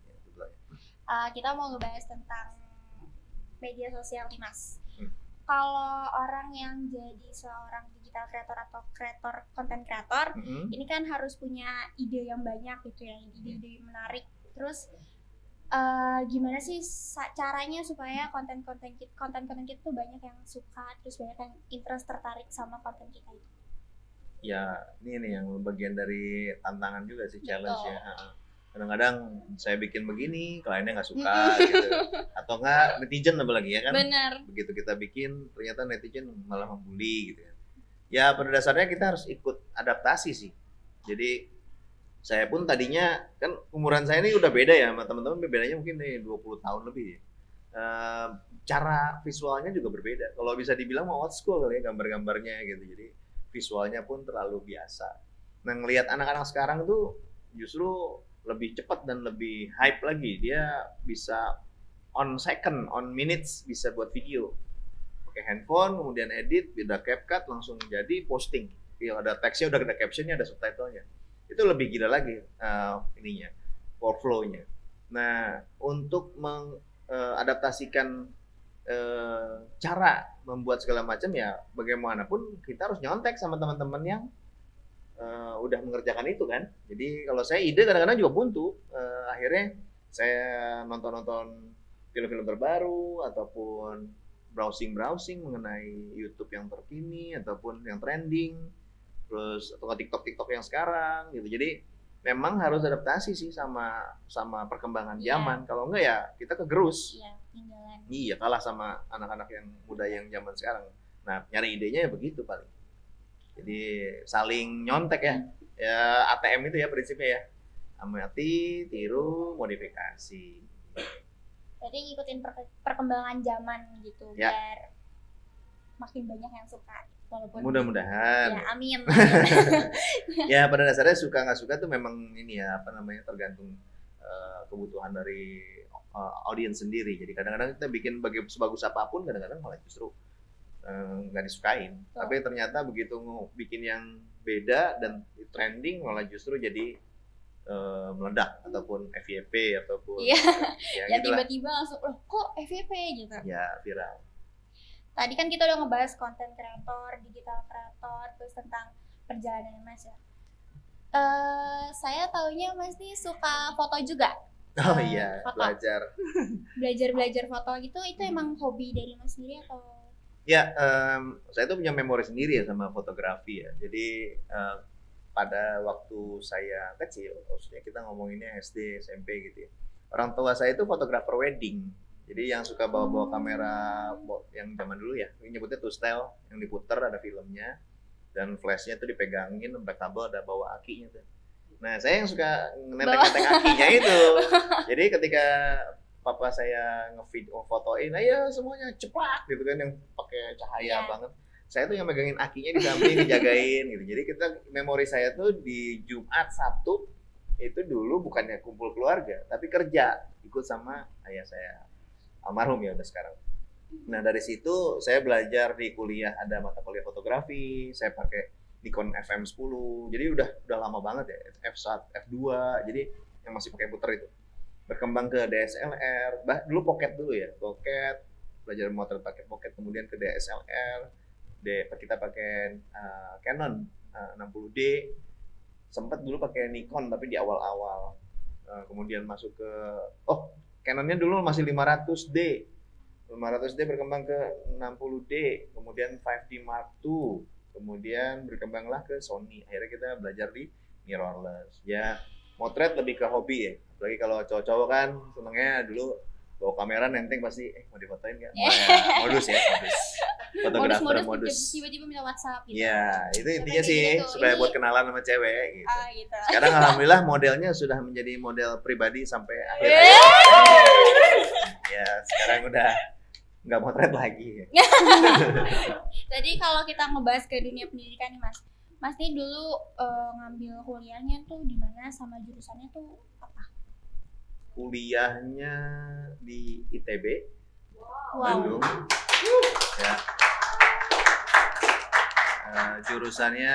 Kita mau ngebahas tentang media sosial nih Mas. Kalau orang yang jadi seorang digital creator atau konten kreator, ini kan harus punya ide yang banyak gitu ya, ide-ide yang menarik. Terus gimana sih caranya supaya konten-konten kita tuh banyak yang suka, terus banyak yang interest, tertarik sama konten kita itu? Ya, ini nih yang bagian dari tantangan juga sih, challenge ya. Kadang-kadang saya bikin begini, kliennya nggak suka gitu. Atau nggak, netizen apalagi ya kan. Benar. Begitu kita bikin, ternyata netizen malah membuli gitu ya. Ya pada dasarnya kita harus ikut adaptasi sih. Jadi saya pun tadinya, kan umuran saya ini udah beda ya sama teman-teman, bedanya mungkin nih 20 tahun lebih ya. Cara visualnya juga berbeda. Kalau bisa dibilang mau old school kali ya gambar-gambarnya gitu. Jadi visualnya pun terlalu biasa. Nah ngelihat anak-anak sekarang tuh justru lebih cepat dan lebih hype lagi. Dia bisa on second, on minutes bisa buat video. Pakai handphone, kemudian edit, udah CapCut langsung jadi posting. Ya, ada teksnya, udah ada captionnya, ada subtitlenya. Itu lebih gila lagi ininya, workflow-nya. Nah, untuk mengadaptasikan cara membuat segala macam ya bagaimanapun kita harus nyontek sama teman-teman yang udah mengerjakan itu kan. Jadi kalau saya ide kadang-kadang juga buntu. Akhirnya saya nonton-nonton film-film terbaru ataupun browsing mengenai YouTube yang terkini ataupun yang trending, terus atau TikTok yang sekarang gitu. Jadi memang harus adaptasi sih sama perkembangan zaman. Kalau enggak ya kita kegerus. Iya, tinggalan. Iya, kalah sama anak-anak yang muda yang zaman sekarang. Nah, nyari idenya ya begitu paling. Jadi saling nyontek ya. Ya ATM itu ya prinsipnya ya. Amati, tiru, modifikasi. Jadi ngikutin perkembangan zaman gitu Ya. biar makin banyak yang suka. Walaupun Mudah-mudahan. ya amin. Ya pada dasarnya suka nggak suka tuh memang ini ya apa namanya tergantung kebutuhan dari audiens sendiri. Jadi kadang-kadang kita bikin sebagus apapun kadang-kadang malah justru nggak disukain. Tapi ternyata begitu bikin yang beda dan trending malah justru jadi meledak ataupun FYP ataupun Iya. Ya gitulah. tiba-tiba langsung loh kok FYP gitu. Ya viral. Tadi kan kita udah ngebahas konten kreator, digital kreator, terus tentang perjalanan Mas ya. Saya taunya Mas nih suka foto juga. Oh iya, foto. belajar foto gitu, itu emang hobi dari Mas sendiri atau? Ya, saya tuh punya memori sendiri ya sama fotografi ya. Jadi pada waktu saya kecil, maksudnya kita ngomonginnya SD, SMP gitu ya. Orang tua saya itu fotografer wedding. Jadi yang suka bawa-bawa kamera yang zaman dulu ya, ini nyebutnya two style, yang diputer ada filmnya dan flashnya tuh dipegangin, sampai kabel ada bawa akinya tuh. Nah, saya yang suka nenteng-nenteng akinya itu. Jadi ketika papa saya fotoin, ayo semuanya ceplak gitu kan yang pakai cahaya banget. Saya tuh yang megangin akinya di samping dijagain gitu. Jadi kita memori saya tuh di Jumat Sabtu itu dulu bukannya kumpul keluarga, tapi kerja ikut sama ayah saya. Almarhum ya udah sekarang. Nah dari situ saya belajar di kuliah ada mata kuliah fotografi, saya pakai Nikon FM10, jadi udah lama banget ya, F1, F2, jadi yang masih pakai puter itu. Berkembang ke DSLR, dulu pocket dulu ya, pocket, belajar motret pakai pocket, kemudian ke DSLR, kita pakai Canon 60D, sempat dulu pakai Nikon tapi di awal-awal. Kemudian masuk ke Canonnya dulu masih 500D berkembang ke 60D, kemudian 5D Mark II, kemudian berkembanglah ke Sony. Akhirnya kita belajar di mirrorless. Ya, motret lebih ke hobi ya. Apalagi kalau cowok-cowok kan senengnya dulu bawa kamera nenteng pasti mau difotoin nggak? Modus. Fotografer modus. Tiba-tiba minta WhatsApp gitu. Ya, itu intinya Kayak sih gitu. supaya buat kenalan sama cewek gitu. Gitu. Sekarang alhamdulillah modelnya sudah menjadi model pribadi sampai akhir. Ya, sekarang udah nggak motret lagi. Tadi kalau kita ngebahas ke dunia pendidikan nih Mas nih dulu ngambil kuliahnya tuh di mana sama jurusannya tuh apa? Kuliahnya di ITB, Wow. Bandung. Ya. Jurusannya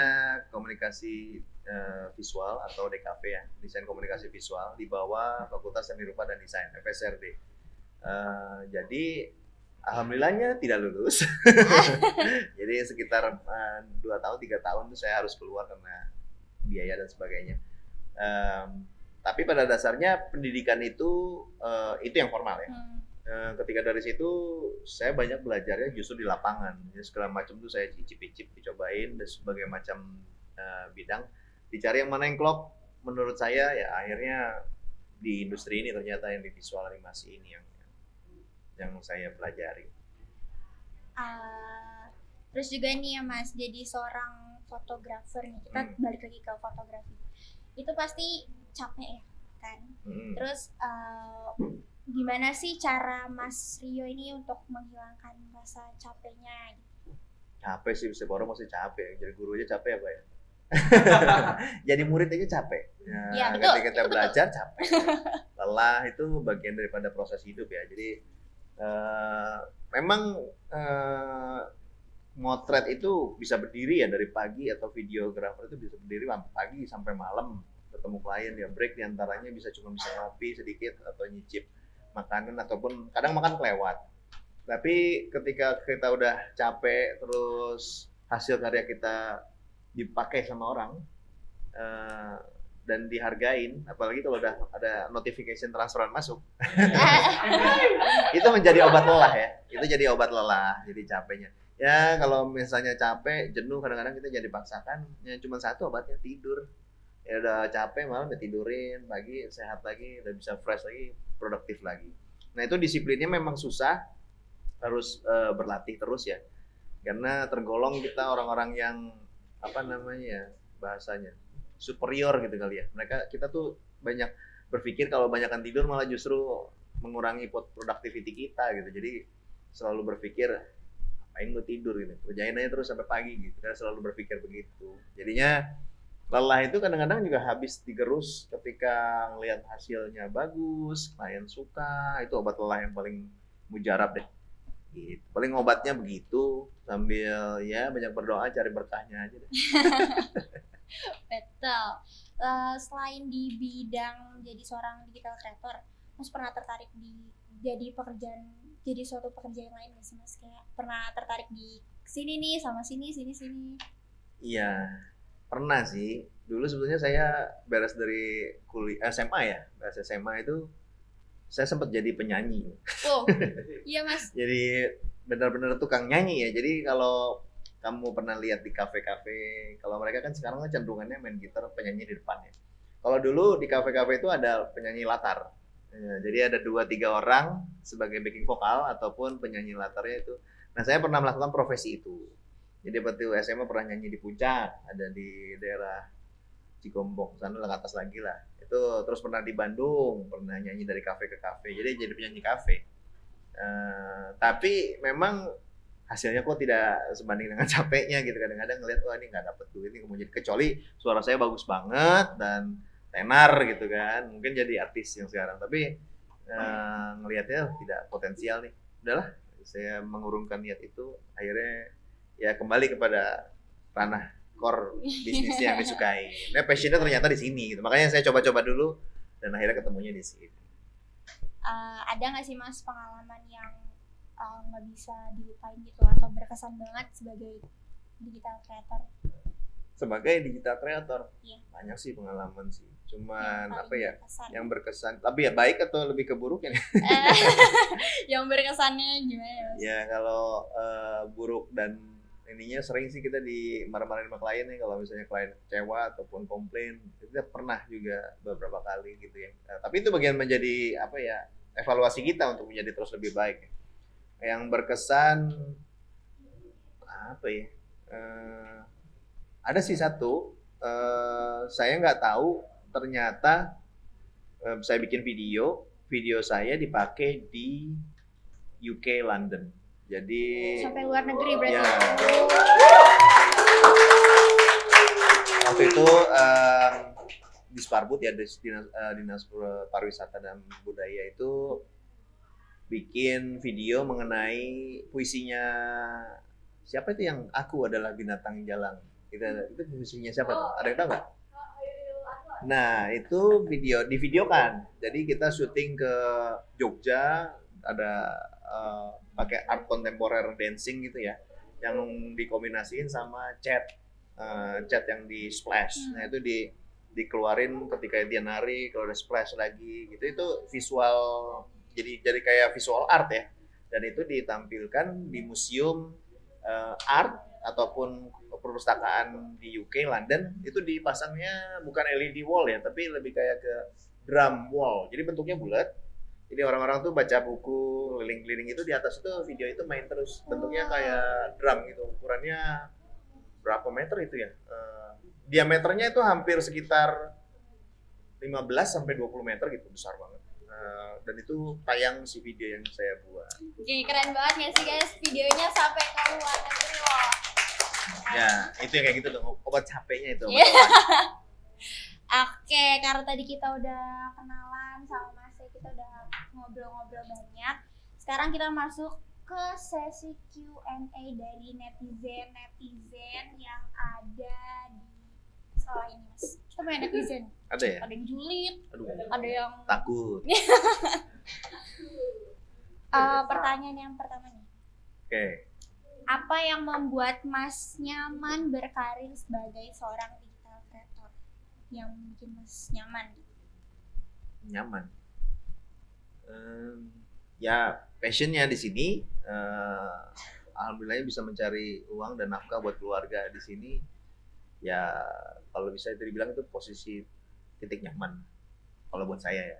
komunikasi visual atau DKV ya, desain komunikasi visual di bawah Fakultas Seni Rupa dan Desain FSRD. Jadi alhamdulillahnya tidak lulus. Jadi sekitar 2 tahun 3 tahun itu saya harus keluar karena biaya dan sebagainya. Tapi pada dasarnya pendidikan itu yang formal ya. Ketika dari situ saya banyak belajarnya justru di lapangan. Jadi segala macam tuh saya icip-icip, dicobain dan sebagai macam bidang. Dicari yang mana yang klop menurut saya ya akhirnya di industri ini ternyata yang di visual animasi ini yang saya pelajari. Terus juga nih ya Mas, jadi seorang fotografer nih, kita balik lagi ke fotografi. Itu pasti capek ya kan? Terus gimana sih cara Mas Rio ini untuk menghilangkan rasa capeknya? Capek sih, setiap orang masih capek. Jadi guru aja capek apa ya? Jadi murid aja capek. Ya, betul, ketika kita belajar capek. Lelah itu bagian daripada proses hidup ya. Jadi memang motret itu bisa berdiri ya dari pagi, atau videografer itu bisa berdiri sampai pagi sampai malam ketemu klien ya, break diantaranya bisa ngopi sedikit atau nyicip makanan ataupun kadang makan kelewat. Tapi ketika kita udah capek terus hasil karya kita dipakai sama orang dan dihargain, apalagi kalau udah ada notification transferan masuk, itu menjadi obat lelah ya. Itu jadi obat lelah, jadi capeknya. Ya kalau misalnya capek, jenuh, kadang-kadang kita jadi paksakan ya cuma satu obatnya, tidur. Ya udah capek malam udah tidurin, pagi sehat lagi, udah bisa fresh lagi, produktif lagi. Nah itu disiplinnya memang susah, harus berlatih terus ya. Karena tergolong kita orang-orang yang bahasanya superior gitu kali ya. Kita tuh banyak berpikir kalau banyakan tidur malah justru mengurangi productivity kita gitu. Jadi selalu berpikir ngapain gue tidur gitu, kerjain aja terus sampai pagi gitu. Kita selalu berpikir begitu. Jadinya lelah itu kadang-kadang juga habis digerus ketika ngelihat hasilnya bagus, klien suka, itu obat lelah yang paling mujarab deh. Gitu. Paling obatnya begitu, sambil ya banyak berdoa cari berkahnya aja deh. Betul. Selain di bidang jadi seorang digital creator, Mas pernah tertarik jadi suatu pekerjaan yang lain nggak sih Mas? Kayak pernah tertarik di sini nih sama sini. Iya, pernah sih. Dulu sebetulnya saya beres dari SMA ya, beres SMA itu saya sempat jadi penyanyi. Oh, iya Mas. Jadi benar-benar tukang nyanyi ya. Jadi kalau kamu pernah lihat di kafe-kafe, kalau mereka kan sekarang cenderungannya main gitar, penyanyi di depan ya. Kalau dulu di kafe-kafe itu ada penyanyi latar. Ya, jadi ada 2-3 orang sebagai backing vokal ataupun penyanyi latarnya itu. Nah saya pernah melakukan profesi itu. Jadi waktu SMA pernah nyanyi di Puncak, ada di daerah Cikombong, sana lah ke atas lagi lah. Itu terus pernah di Bandung, pernah nyanyi dari kafe ke kafe. Jadi penyanyi kafe. Tapi memang hasilnya kok tidak sebanding dengan capeknya gitu. Kadang-kadang ngeliat wah ini nggak dapet duit ini, kemudian kecuali suara saya bagus banget dan tenar gitu kan, mungkin jadi artis yang sekarang. Tapi ngelihatnya tidak potensial nih. Udahlah, saya mengurungkan niat itu. Akhirnya ya kembali kepada ranah core bisnis yang disukai. Nah, passionnya ternyata di sini gitu. Makanya saya coba-coba dulu dan akhirnya ketemunya di sini. Ada nggak sih Mas pengalaman yang nggak bisa dilupain gitu atau berkesan banget sebagai digital creator? Sebagai digital creator, Iya. banyak sih pengalaman sih. Cuman Yang apa paling ya, berkesan. yang berkesan. Tapi ya baik atau lebih ke buruk ya? Yang berkesannya gimana ya, Mas? Ya kalau buruk dan ininya sering sih kita dimarah-marahin sama klien nih kalau misalnya klien kecewa ataupun komplain. Kita pernah juga beberapa kali gitu ya. Tapi itu bagian menjadi apa ya, evaluasi kita untuk menjadi terus lebih baik. Yang berkesan apa ya? Ada sih satu, saya nggak tahu ternyata saya bikin video saya dipakai di UK London. Jadi Sampai luar negeri berarti. ya, waktu itu Disparbud ya, Dinas Pariwisata dan Budaya itu bikin video mengenai puisinya siapa itu yang Aku Adalah Binatang Jalang. Itu puisinya siapa tuh? Ada yang tahu nggak? Nah, itu divideokan. Jadi kita syuting ke Jogja, ada pakai art kontemporer dancing gitu ya, yang dikombinasiin sama cat yang di splash. Nah, itu dikeluarin ketika dia nari, kalau ada splash lagi gitu. Itu visual, jadi kayak visual art ya. Dan itu ditampilkan di museum art ataupun perpustakaan di UK London. Itu dipasangnya bukan LED wall ya, tapi lebih kayak ke drum wall. Jadi bentuknya bulat. Jadi orang-orang tuh baca buku keliling-keliling itu, di atas itu video itu main terus. Bentuknya kayak drum gitu. Ukurannya berapa meter itu ya? Diameternya itu hampir sekitar 15 sampai 20 meter gitu, besar banget. Dan itu tayang si video yang saya buat. Oke, keren banget ya sih guys, videonya sampai ke luar negeri loh. Ya, itu yang kayak gitu tuh, obat capeknya itu. Yeah. Oke, karena tadi kita udah kenalan sama Mas, kita udah ngobrol-ngobrol banyak. Sekarang kita masuk ke sesi Q&A dari netizen yang ada di sekolah ini, Mas. Kita punya netizen. Ada ya? Ada yang julid, Aduh, ada yang takut. pertanyaan yang pertama nih. Oke. Apa yang membuat Mas nyaman berkarir sebagai seorang digital creator? Yang bikin Mas nyaman? Nyaman. Ya, passionnya di sini. Alhamdulillahnya bisa mencari uang dan nafkah buat keluarga di sini. Ya, kalau bisa itu dibilang itu posisi titik nyaman. Kalau buat saya ya.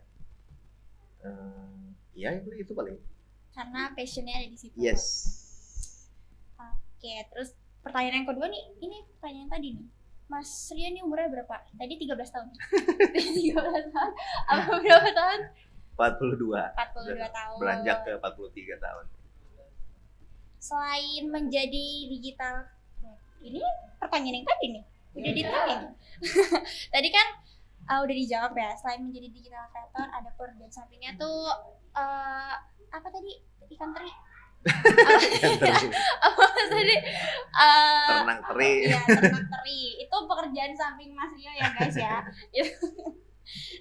Ya itu paling. Karena passionnya ada di situ. Yes. Oke, terus pertanyaan yang kedua nih, ini pertanyaan tadi nih. Mas Rio ini umurnya berapa? Tadi 13 tahun. 13 tahun. Apa berapa tahun? 42. 42 tahun. Beranjak ke 43 tahun. Selain menjadi digital, ini pertanyaan yang tadi nih, udah ditanya nih. Tadi kan udah dijawab ya, selain menjadi digital creator, ada pekerjaan sampingnya tuh apa tadi? Ikan teri. Apa tadi? Ternak teri. Iya, ternak teri. Itu pekerjaan samping Mas Rio ya guys ya.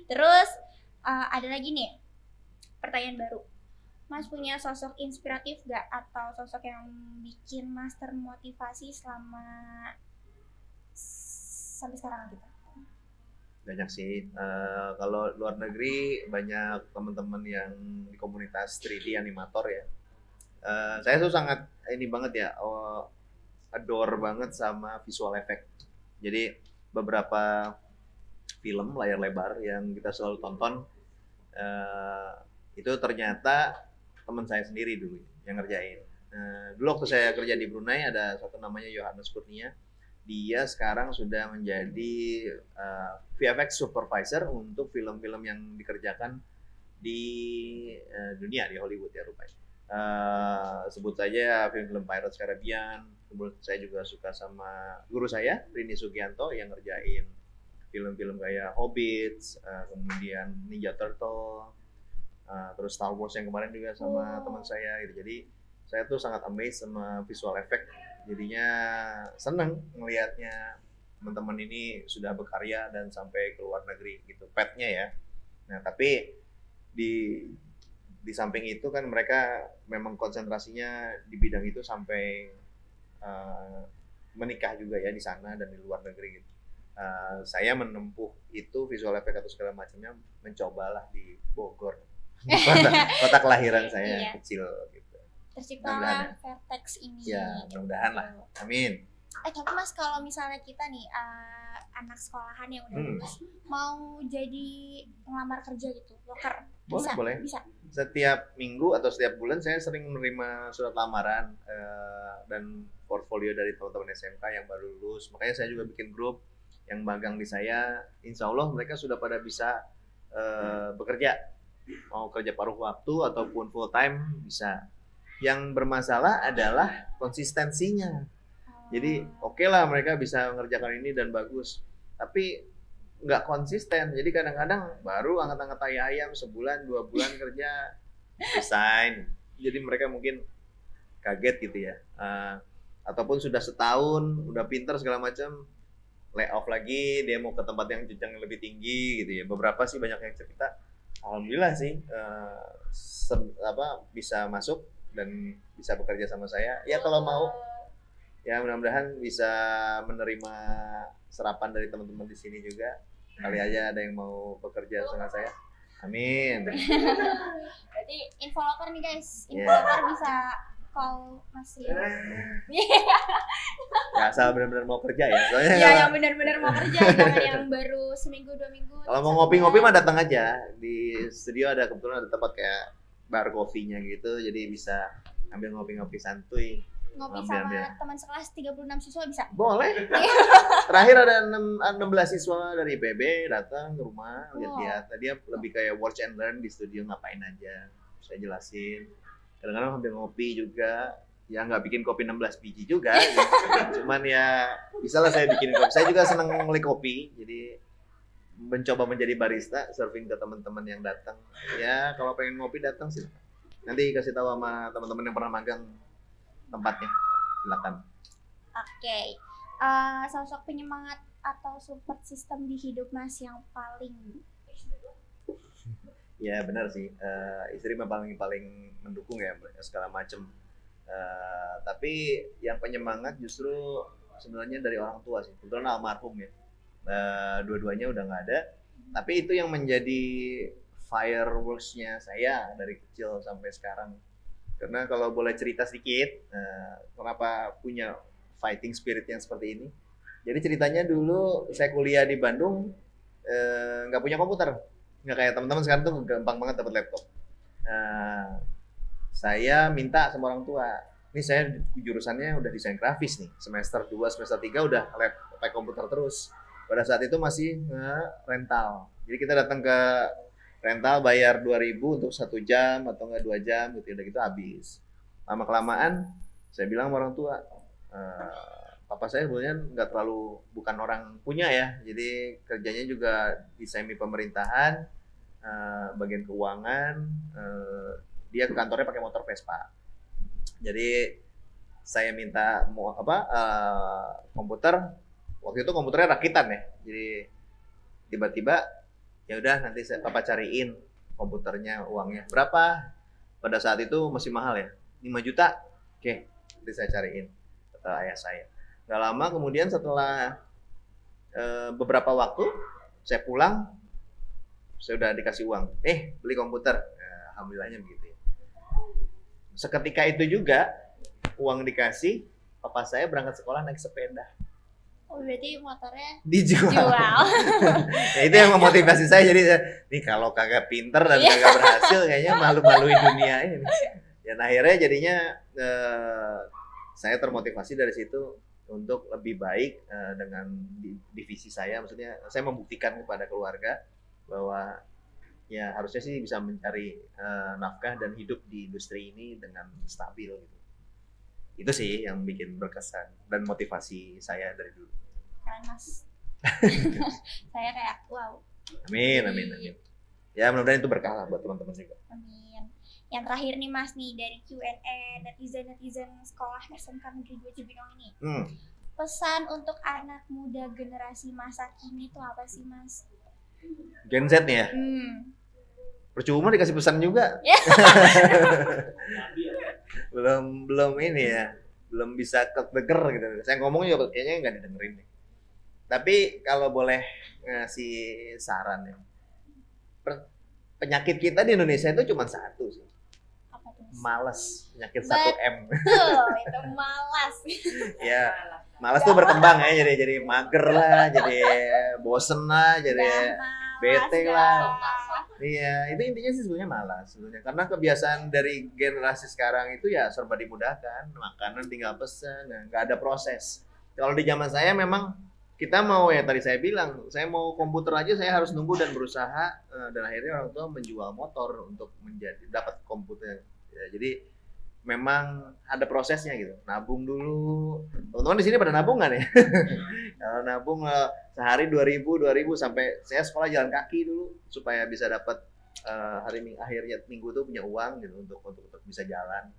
Terus ada lagi nih pertanyaan baru. Mas punya sosok inspiratif gak? Atau sosok yang bikin Mas termotivasi sampai sekarang gitu? Banyak sih. Kalau luar negeri banyak teman-teman yang di komunitas 3D animator ya. Saya tuh sangat ini banget ya, adore banget sama visual effect. Jadi beberapa film layar lebar yang kita selalu tonton itu ternyata teman saya sendiri dulu yang ngerjain. Dulu waktu saya kerja di Brunei ada satu namanya Yohanes Kurnia. Dia sekarang sudah menjadi VFX supervisor untuk film-film yang dikerjakan di dunia, di Hollywood ya rupanya. Sebut saja film-film Pirates Caribbean. Kemudian saya juga suka sama guru saya Rini Sugianto yang ngerjain film-film kayak Hobbits, kemudian Ninja Turtle, terus Star Wars yang kemarin juga sama teman saya gitu. Jadi saya tuh sangat amazed sama visual effect. Jadinya seneng ngelihatnya teman-teman ini sudah berkarya dan sampai ke luar negeri gitu, petnya ya. Nah tapi di di samping itu kan mereka memang konsentrasinya di bidang itu sampai menikah juga ya di sana dan di luar negeri gitu. Saya menempuh itu visual effect atau segala macamnya mencobalah di Bogor, kota kelahiran saya Iya. kecil gitu. Terciptalah Vertex ini. Ya, mudah-mudahan lah. Amin. Tapi Mas, kalau misalnya kita nih anak sekolahan yang udah lulus mau jadi ngelamar kerja gitu, loker, bisa? Boleh. Bisa. Setiap minggu atau setiap bulan saya sering menerima surat lamaran dan portfolio dari teman-teman SMK yang baru lulus. Makanya saya juga bikin grup yang magang di saya. Insya Allah mereka sudah pada bisa bekerja, mau kerja paruh waktu ataupun full time bisa. Yang bermasalah adalah konsistensinya. Jadi oke lah mereka bisa mengerjakan ini dan bagus, tapi nggak konsisten. Jadi kadang-kadang baru angkat-angkat tai ayam sebulan 2 bulan kerja resign. Jadi mereka mungkin kaget gitu ya. Ataupun sudah setahun, udah pinter segala macam, lay off lagi, dia mau ke tempat yang jenjang lebih tinggi gitu ya. Beberapa sih banyak yang cerita, alhamdulillah sih bisa masuk dan bisa bekerja sama saya. Ya kalau mau, ya mudah-mudahan bisa menerima serapan dari teman-teman di sini juga. Kali aja ada yang mau bekerja sama saya. Amin. Berarti info loker nih guys, info loker bisa call masih. Ya asal benar-benar mau kerja ya. Soalnya Iya, yang benar-benar mau kerja, jangan yang baru seminggu 2 minggu. kalau mau ngopi-ngopi mah datang aja. Di studio ada kebetulan ada tempat kayak bar kopinya gitu, jadi bisa ambil ngopi-ngopi santuy. Ngopi sama teman sekelas 36 siswa bisa? Boleh. Terakhir ada 16 siswa dari IPB datang ke rumah lihat-lihat. Dia lebih kayak watch and learn di studio ngapain aja. Saya jelasin. Kadang-kadang sambil ngopi juga. Ya nggak bikin kopi 16 biji juga. Ya. Cuman ya bisa lah saya bikin kopi. Saya juga seneng ngulik kopi. Jadi mencoba menjadi barista, serving ke teman-teman yang datang. Ya kalau pengen ngopi datang sih. Nanti kasih tahu sama teman-teman yang pernah magang tempatnya, silakan. Oke. Sosok penyemangat atau support system di hidup Mas yang paling? Ya benar sih, istri memang paling mendukung ya segala macam. Tapi yang penyemangat justru sebenarnya dari orang tua sih. Kebetulan almarhum ya, dua-duanya udah nggak ada. Tapi itu yang menjadi fireworks-nya saya dari kecil sampai sekarang. Karena kalau boleh cerita sedikit, kenapa punya fighting spirit yang seperti ini. Jadi ceritanya dulu saya kuliah di Bandung, nggak punya komputer. Nggak kayak teman-teman sekarang tuh gampang banget dapat laptop. Saya minta sama orang tua, ini saya jurusannya udah desain grafis nih, semester 2, semester 3 udah pakai komputer terus. Pada saat itu masih rental. Jadi kita datang ke rental bayar 2.000 untuk 1 jam atau enggak 2 jam gitu, udah gitu habis. Lama kelamaan saya bilang sama orang tua, papa saya sebenarnya nggak terlalu bukan orang punya ya, jadi kerjanya juga di semi pemerintahan, bagian keuangan, dia ke kantornya pakai motor Vespa. Jadi saya minta komputer, waktu itu komputernya rakitan ya, jadi tiba-tiba ya udah nanti papa cariin komputernya, uangnya berapa. Pada saat itu masih mahal ya, 5 juta. Oke, nanti saya cariin, kata ayah saya. Gak lama kemudian setelah beberapa waktu saya pulang, saya udah dikasih uang, beli komputer. Alhamdulillahnya begitu ya. Seketika itu juga uang dikasih, papa saya berangkat sekolah naik sepeda. Oh, berarti motornya dijual. Ya itu yang memotivasi saya, jadi nih kalau kagak pinter dan kagak berhasil kayaknya malu-maluin dunia ini. Dan akhirnya jadinya saya termotivasi dari situ untuk lebih baik dengan divisi saya. Maksudnya saya membuktikan kepada keluarga bahwa ya harusnya sih bisa mencari nafkah dan hidup di industri ini dengan stabil gitu. Itu sih yang bikin berkesan dan motivasi saya dari dulu. Keren Mas. Saya kayak wow. Amin. Ya mudah-mudahan itu berkah lah buat teman-teman juga. Amin. Yang terakhir nih Mas nih dari Q&A netizen sekolah SMK Negeri 2 Cibinong ini. Pesan untuk anak muda generasi masa kini itu apa sih Mas? Gen Z nih ya. percuma dikasih pesan juga. belum ini ya, belum bisa kedenger gitu. Saya ngomong juga kayaknya nggak didengerin nih. Tapi kalau boleh ngasih saran ya, penyakit kita di Indonesia itu cuma satu sih, Apa tuh? malas, penyakit 1M. Betul, itu malas. Ya, malas tuh berkembang ya, jadi mager lah, jadi bosen lah, jadi bete lah. Iya, itu intinya sih sebenarnya malas sebenarnya. Karena kebiasaan dari generasi sekarang itu ya serba dimudahkan, makanan tinggal pesen, nggak ada proses. Kalau di zaman saya memang kita mau ya tadi saya bilang, saya mau komputer aja saya harus nunggu dan berusaha, dan akhirnya orang tua menjual motor untuk dapat komputer. Ya, jadi memang ada prosesnya gitu. Nabung dulu. Teman-teman di sini pada nabung nggak nih? Kalau nabung sehari 2.000 sampai saya sekolah jalan kaki dulu supaya bisa dapat akhirnya minggu tuh punya uang gitu untuk bisa jalan.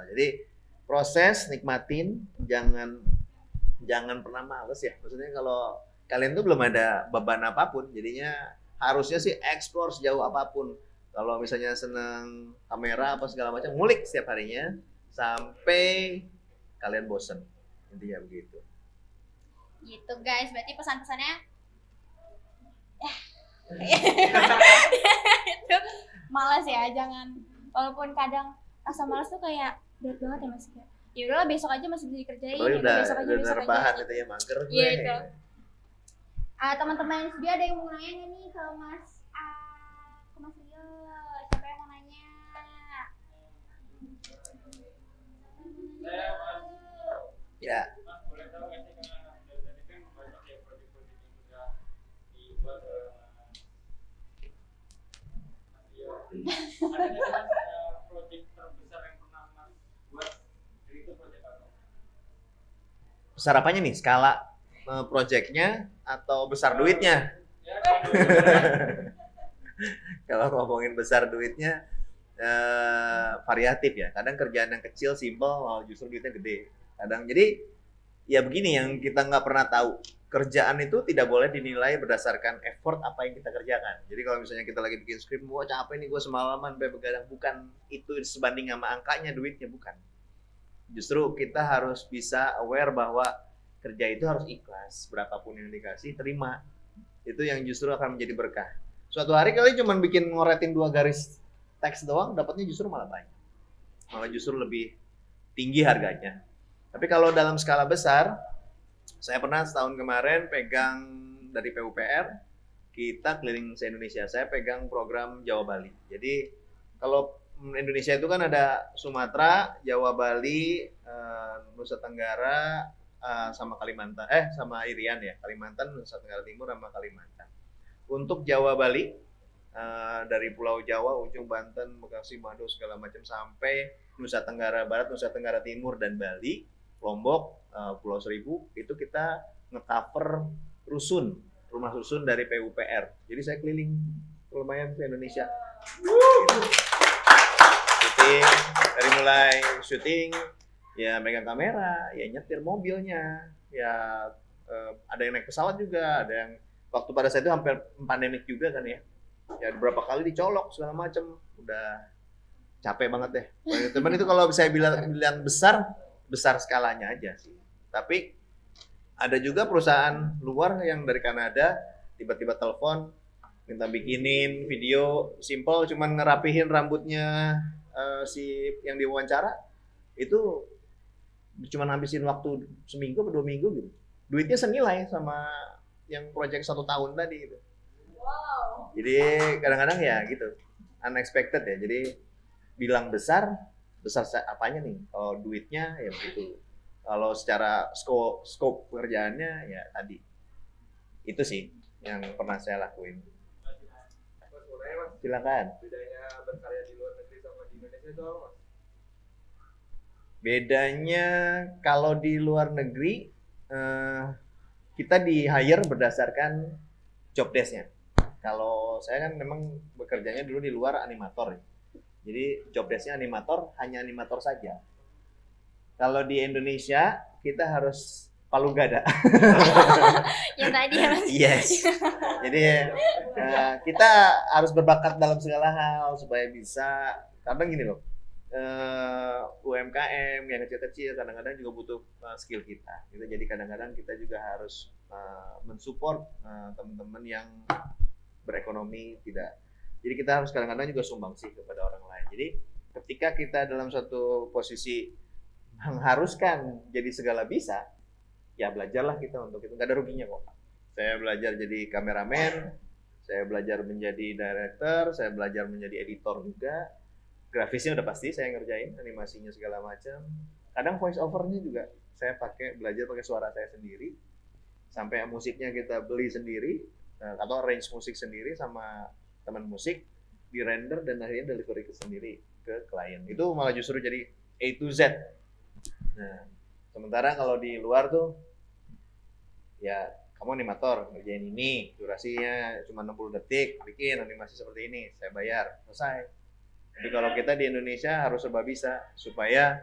Jadi proses nikmatin, jangan pernah males ya. Maksudnya kalau kalian tuh belum ada beban apapun, jadinya harusnya sih explore sejauh apapun. Kalau misalnya senang kamera apa segala macam, ngulik setiap harinya sampai kalian bosen. Intinya begitu. Gitu guys, berarti pesan-pesannya itu malas ya, jangan, walaupun kadang rasa malas tuh kayak berat banget ya Mas. Ya udahlah besok aja masih bisa dikerjain. Apalagi besok aja. rebahan gitu ya, mager gue. Iya itu. Teman-teman dia ada yang mau nanya nggak nih ke Mas ke Mas Rio? Siapa yang mau nanya? Ya. Mas, boleh tahu nggak sih karena tadi kan banyak ya proyek-proyek yang udah dibuat Mas Rio. Ada nggak sih Mas proyek terbesar yang pernah Mas buat? Jadi itu proyek apa? Besar apanya nih? Skala projectnya atau besar duitnya? Ya, kan. Kalau ngomongin besar duitnya, variatif ya. Kadang kerjaan yang kecil, simple, justru duitnya gede. Kadang jadi ya begini yang kita nggak pernah tahu. Kerjaan itu tidak boleh dinilai berdasarkan effort apa yang kita kerjakan. Jadi kalau misalnya kita lagi bikin skrip, wah capek nih gue semalaman sampai begadang, bukan itu sebanding sama angkanya duitnya, bukan. Justru kita harus bisa aware bahwa kerja itu harus ikhlas, berapapun yang dikasih terima. Itu yang justru akan menjadi berkah. Suatu hari kalian cuma bikin ngoretin 2 garis teks doang, dapatnya justru malah banyak. Malah justru lebih tinggi harganya. Tapi kalau dalam skala besar, saya pernah setahun kemarin pegang dari PUPR, kita keliling se-Indonesia. Saya pegang program Jawa Bali. Jadi kalau Indonesia itu kan ada Sumatera, Jawa Bali, Nusa Tenggara, sama Kalimantan, sama Irian ya, Kalimantan, Nusa Tenggara Timur sama Kalimantan. Untuk Jawa Bali, dari Pulau Jawa, ujung Banten, Bekasi, Manado segala macam sampai Nusa Tenggara Barat, Nusa Tenggara Timur dan Bali, Lombok, Pulau Seribu, itu kita nge-cover rusun, rumah susun dari PUPR. Jadi saya keliling lumayan ke Indonesia. Syuting, dari mulai syuting, ya megang kamera, ya nyetir mobilnya, ya ada yang naik pesawat juga, ada yang waktu pada saat itu hampir pandemik juga kan ya. Ya beberapa kali dicolok segala macam, udah capek banget deh. Teman itu kalau saya bilang besar skalanya aja sih. Tapi ada juga perusahaan luar yang dari Kanada tiba-tiba telepon minta bikinin video simple, cuman ngerapihin rambutnya si yang diwawancara, itu cuman habisin waktu seminggu atau 2 minggu gitu. Duitnya senilai sama yang proyek 1 tahun tadi gitu. Wow. Jadi kadang-kadang ya gitu, unexpected ya. Jadi bilang besar apanya nih? Kalau duitnya ya begitu. Kalau secara scope pekerjaannya ya tadi. Itu sih yang pernah saya lakuin. Mas, boleh Mas, Silakan. bedanya berkarya di luar negeri sama di Indonesia itu apa Mas? Bedanya kalau di luar negeri, kita di hire berdasarkan job desk-nya. Kalau saya kan memang bekerjanya dulu di luar animator ya. Jadi job desk-nya animator, hanya animator saja. Kalau di Indonesia kita harus Palu Gada. Yang tadi ya Mas. Yes. Jadi kita harus berbakat dalam segala hal supaya bisa, karena gini loh, UMKM yang kecil-kecil kadang-kadang juga butuh skill kita. Gitu. Jadi kadang-kadang kita juga harus mensupport teman-teman yang berekonomi tidak. Jadi kita harus kadang-kadang juga sumbangsi kepada orang lain. Jadi ketika kita dalam suatu posisi mengharuskan jadi segala bisa, ya belajarlah kita untuk itu, nggak ada ruginya kok. Saya belajar jadi kameramen, saya belajar menjadi director, saya belajar menjadi editor juga, grafisnya udah pasti saya ngerjain, animasinya segala macam. Kadang voice overnya juga saya belajar pakai suara saya sendiri, sampai musiknya kita beli sendiri atau arrange musik sendiri sama teman musik, di render dan akhirnya delivery sendiri ke klien. Itu malah justru jadi A to Z. Nah, sementara kalau di luar tuh ya kamu animator ngerjain ini, durasinya cuma 60 detik, bikin animasi seperti ini, saya bayar, selesai. Tapi kalau kita di Indonesia harus serba bisa supaya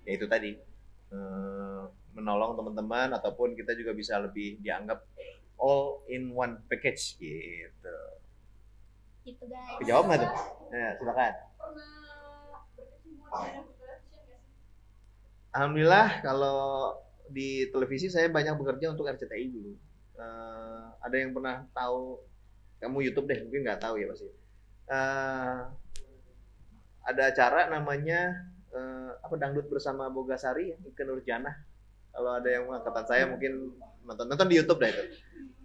ya itu tadi menolong teman-teman, ataupun kita juga bisa lebih dianggap all in one package gitu. Gitu guys. Kejawab nggak tuh? Nah, silakan. Alhamdulillah kalau di televisi saya banyak bekerja untuk RCTI dulu. Ada yang pernah tahu, kamu YouTube deh, mungkin nggak tahu ya pasti. Ada acara namanya Dangdut Bersama Bogasari, Ikke Nurjanah. Kalau ada yang angkatan saya mungkin nonton di YouTube dah itu.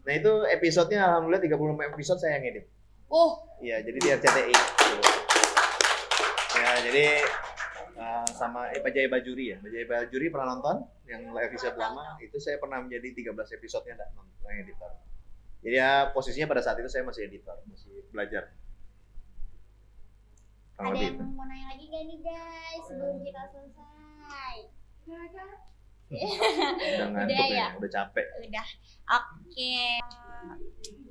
Nah itu episodenya alhamdulillah 35 episode saya yang edit. Iya, jadi di RCTI. Ya, jadi sama Bajai Bajuri ya. Bajai Bajuri pernah nonton yang episode lama, itu saya pernah menjadi 13 episodenya nonton editor. Jadi ya posisinya pada saat itu saya masih editor, masih belajar. Ada yang mau nanya lagi gak nih guys sebelum kita selesai? Udah ngantuk ya, udah capek. Udah. Oke.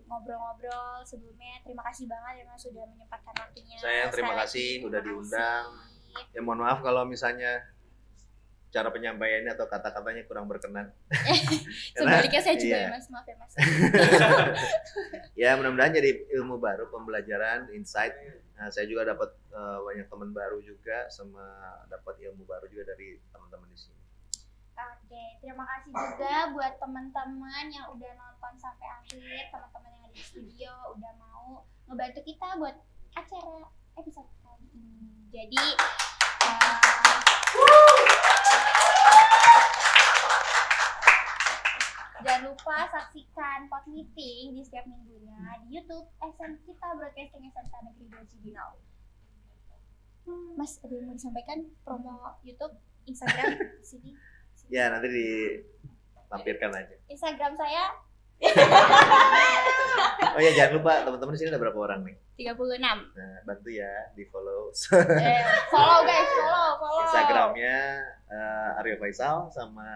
Ngobrol-ngobrol sebelumnya terima kasih banget ya Mas sudah menyempatkan waktunya. Saya terima kasih udah diundang. Ya mohon maaf kalau misalnya cara penyampaiannya atau kata-katanya kurang berkenan. Sebaliknya saya juga iya. ya Mas, maaf ya Mas. Ya mudah-mudahan jadi ilmu baru, pembelajaran, insight. Nah, saya juga dapat banyak teman baru juga, sama dapat ilmu baru juga dari teman-teman di sini. Oke, terima kasih juga buat teman-teman yang udah nonton sampai akhir, teman-teman yang ada di studio udah mau ngebantu kita buat acara episode kali ini. Jadi jangan lupa saksikan Pod Meeting di setiap minggunya di YouTube SM Kita Broadcasting SMK Negeri 2 Cibinong. Mas, ada yang mau disampaikan promo YouTube, Instagram, sini? Ya nanti dilampirkan aja. Instagram saya Oh ya jangan lupa teman-teman di sini ada berapa orang nih? 36. Nah bantu ya di follow. Follow guys, follow. Instagramnya Aryo Faisal sama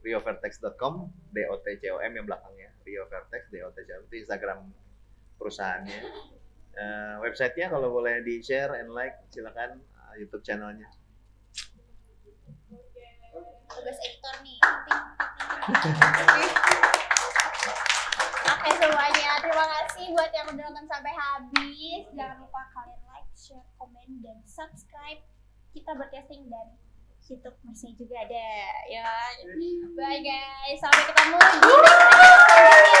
riovertex.com, DOTCOM yang belakangnya, riovertex DOTCOM itu Instagram perusahaannya. Websitenya kalau boleh di share and like silakan, YouTube channelnya. Tugas editor nih. Oke semuanya, terima kasih buat yang udah nonton sampai habis. Jangan lupa kalian like, share, komen, dan subscribe Kita Broadcasting dan YouTube Masnya juga ada ya. Bye guys, sampai ketemu di next episode.